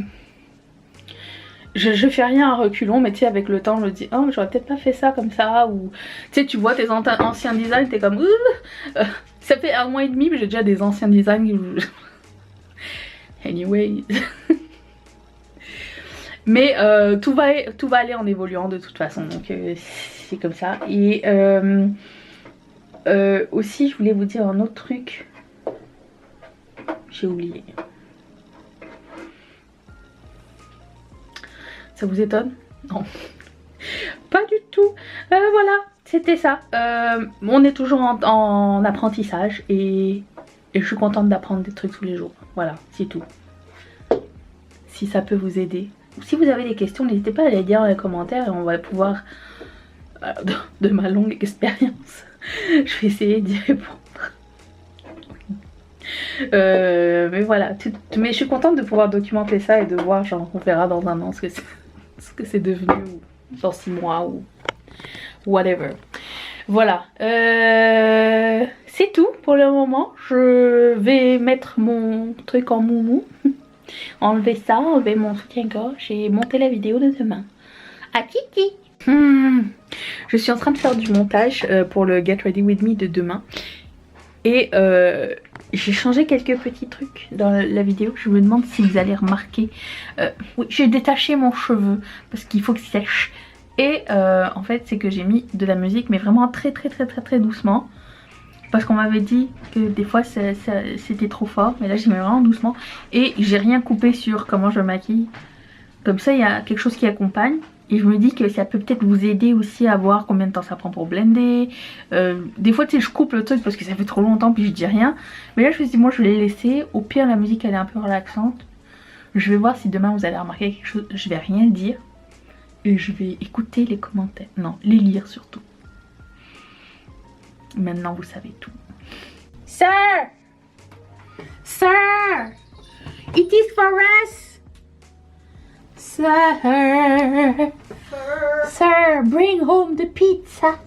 Je fais rien à reculons, mais tu sais avec le temps je me dis oh mais j'aurais peut-être pas fait ça comme ça, ou tu sais tu vois tes anciens designs, t'es comme ça fait 1 mois et demi mais j'ai déjà des anciens designs. Anyway. Mais tout va aller en évoluant de toute façon, donc c'est comme ça. Et aussi je voulais vous dire un autre truc, j'ai oublié. Ça vous étonne? Non. Pas du tout. Voilà, c'était ça. On est toujours en apprentissage et je suis contente d'apprendre des trucs tous les jours. Voilà, c'est tout. Si ça peut vous aider. Si vous avez des questions, n'hésitez pas à les dire dans les commentaires et on va pouvoir, de ma longue expérience, je vais essayer d'y répondre. Mais voilà, mais je suis contente de pouvoir documenter ça et de voir, genre on verra dans 1 an ce que c'est devenu, ou dans 6 mois ou whatever. Voilà, c'est tout pour le moment. Je vais mettre mon truc en moumou. Enlever ça, enlever mon soutien-gorge et monter la vidéo de demain. À Kiki. Je suis en train de faire du montage pour le Get Ready With Me de demain. Et j'ai changé quelques petits trucs dans la vidéo. Je me demande si vous allez remarquer. Oui, j'ai détaché mon cheveu parce qu'il faut qu'il sèche. Et en fait c'est que j'ai mis de la musique mais vraiment très doucement. Parce qu'on m'avait dit que des fois c'était trop fort, mais là j'ai mis vraiment doucement. Et j'ai rien coupé sur comment je me maquille. Comme ça il y a quelque chose qui accompagne. Et je me dis que ça peut peut-être vous aider aussi à voir combien de temps ça prend pour blender. Des fois tu sais je coupe le truc parce que ça fait trop longtemps puis je dis rien. Mais là je me suis dit moi je vais les laisser. Au pire la musique elle est un peu relaxante. Je vais voir si demain vous allez remarquer quelque chose. Je vais rien dire. Et je vais écouter les commentaires. Non, les lire surtout. Maintenant vous savez tout. Sir! Sir! It is for us! Sir! Sir, bring home the pizza!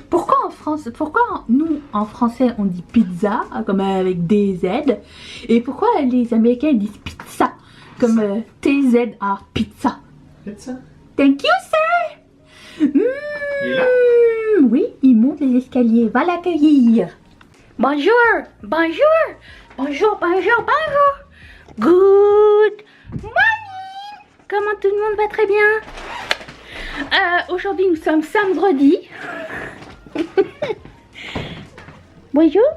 Pourquoi en France, pourquoi nous en français on dit pizza comme avec des Z, et pourquoi les Américains disent pizza comme TZA, pizza? Pizza? Thank you sir! Il est là? Oui, il monte les escaliers, va l'accueillir. Bonjour, bonjour, bonjour, bonjour, bonjour. Good morning. Comment tout le monde va? Très bien. Aujourd'hui nous sommes samedi. Bonjour.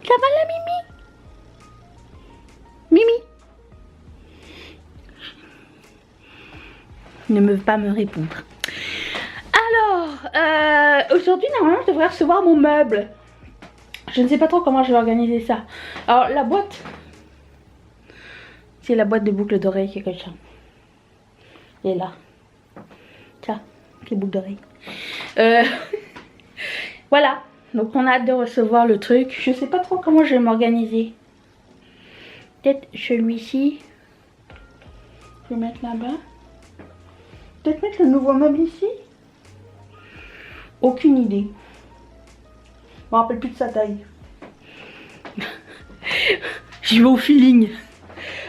Ça va la Mimi? Mimi? Ne me veut pas me répondre. Alors, aujourd'hui normalement je devrais recevoir mon meuble. Je ne sais pas trop comment je vais organiser ça. Alors la boîte, c'est la boîte de boucles d'oreilles qui est comme ça. Et là. les boucles d'oreilles. Voilà, donc on a hâte de recevoir le truc. Je sais pas trop comment je vais m'organiser. Peut-être celui-ci. Je vais mettre là-bas. Peut-être mettre le nouveau meuble ici. Aucune idée. Je me rappelle plus de sa taille. J'y vais au feeling.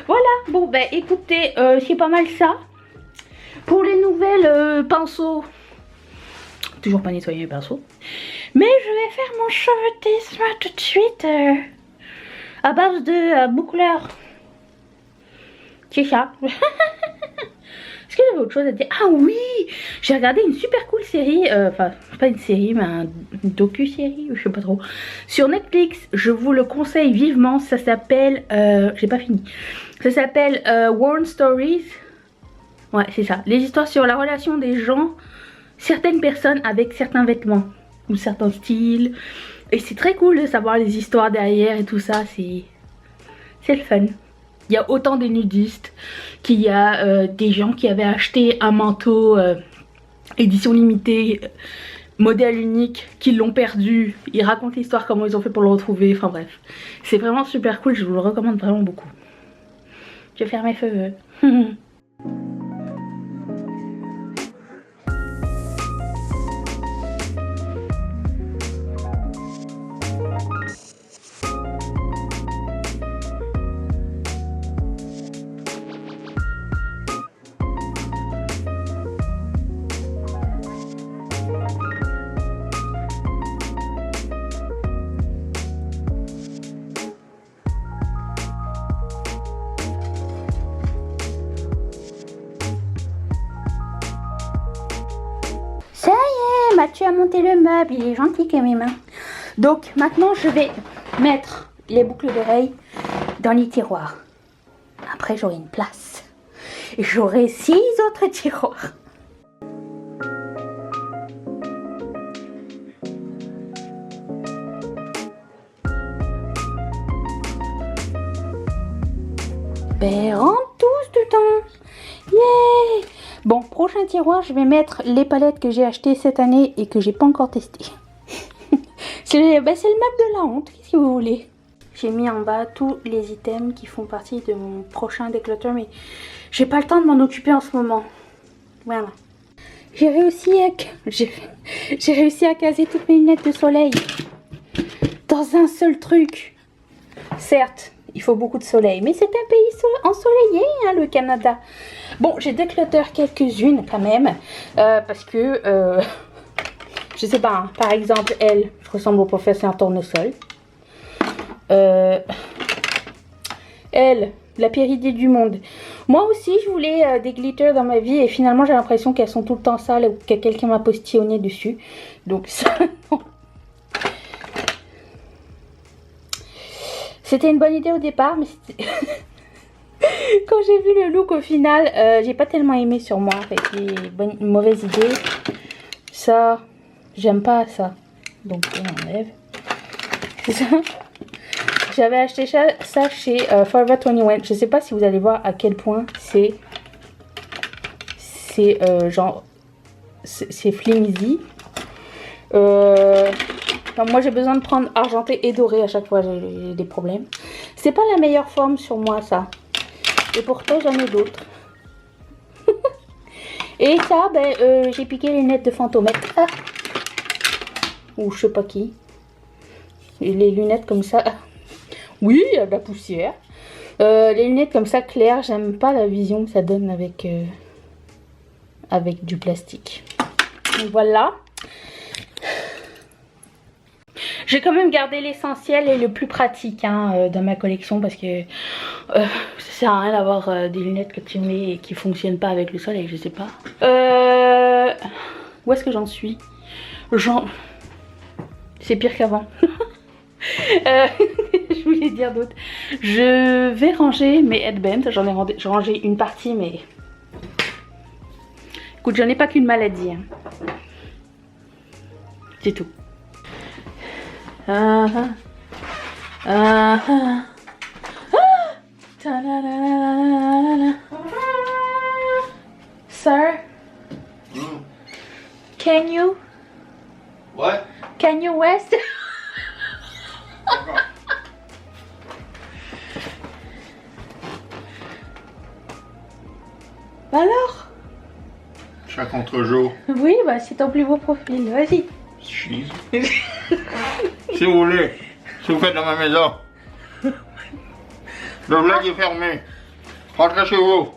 Voilà, bon ben écoutez, c'est pas mal ça. Pour les nouvelles pinceaux. Toujours pas nettoyer mes pinceaux. Mais je vais faire mon chevetisme tout de suite. À base de boucleur. C'est ça. Est-ce que j'avais autre chose à dire? Ah oui, j'ai regardé une super cool série, enfin pas une série mais une docu-série, je sais pas trop, sur Netflix. Je vous le conseille vivement. Ça s'appelle, j'ai pas fini, ça s'appelle Worn Stories. Ouais c'est ça, les histoires sur la relation des gens, certaines personnes avec certains vêtements ou certains styles. Et c'est très cool de savoir les histoires derrière et tout ça, c'est le fun. Il y a autant des nudistes qu'il y a des gens qui avaient acheté un manteau édition limitée, modèle unique, qui l'ont perdu. Ils racontent l'histoire, comment ils ont fait pour le retrouver. Enfin bref, c'est vraiment super cool, je vous le recommande vraiment beaucoup. Je vais faire mes feux. Ça y est, Mathieu a monté le meuble, il est gentil quand même. Donc maintenant je vais mettre les boucles d'oreilles dans les tiroirs. Après j'aurai une place. J'aurai 6 autres tiroirs. Ben rentre tous dedans. Yeah. Bon, prochain tiroir, je vais mettre les palettes que j'ai achetées cette année et que j'ai pas encore testées. C'est le meuble de la honte, qu'est-ce que vous voulez? J'ai mis en bas tous les items qui font partie de mon prochain déclutter, mais j'ai pas le temps de m'en occuper en ce moment. Voilà. J'ai réussi à caser toutes mes lunettes de soleil dans un seul truc. Certes, il faut beaucoup de soleil, mais c'est un pays ensoleillé, hein, le Canada. Bon, j'ai déclutter quelques-unes quand même, parce que, je sais pas, hein, par exemple, elle, je ressemble au professeur Tournesol. Elle, la pire idée du monde. Moi aussi, je voulais des glitters dans ma vie, et finalement, j'ai l'impression qu'elles sont tout le temps sales ou que quelqu'un m'a postillonné dessus. Donc ça, non. C'était une bonne idée au départ, mais c'était... Quand j'ai vu le look au final, j'ai pas tellement aimé sur moi. Une mauvaise idée. Ça, j'aime pas ça. Donc on enlève. Ça. J'avais acheté ça chez Forever 21. Je sais pas si vous allez voir à quel point c'est genre c'est flimsy. Moi j'ai besoin de prendre argenté et doré à chaque fois, j'ai des problèmes. C'est pas la meilleure forme sur moi ça. Et pourtant j'en ai d'autres. Et ça, ben, j'ai piqué les lunettes de Fantomètre. Ah. Ou je sais pas qui. Et les lunettes comme ça. Oui, il y a de la poussière. Les lunettes comme ça claires, j'aime pas la vision que ça donne avec du plastique. Donc voilà. J'ai quand même gardé l'essentiel et le plus pratique hein, dans ma collection parce que ça sert à rien d'avoir des lunettes que tu mets et qui fonctionnent pas avec le soleil, je sais pas. Où est-ce que j'en suis? C'est pire qu'avant. Je voulais dire d'autres. Je vais ranger mes headbands. J'en ai rangé une partie, mais écoute, j'en ai pas qu'une maladie. Hein. C'est tout. Sir, Ouais. Kanye West. Encore. Alors? Chat contre jour. Oui, bah c'est ton plus beau profil, vas-y. Si. Si vous voulez. Si vous faites dans ma maison. Le vlog est fermé. Rentrez chez vous.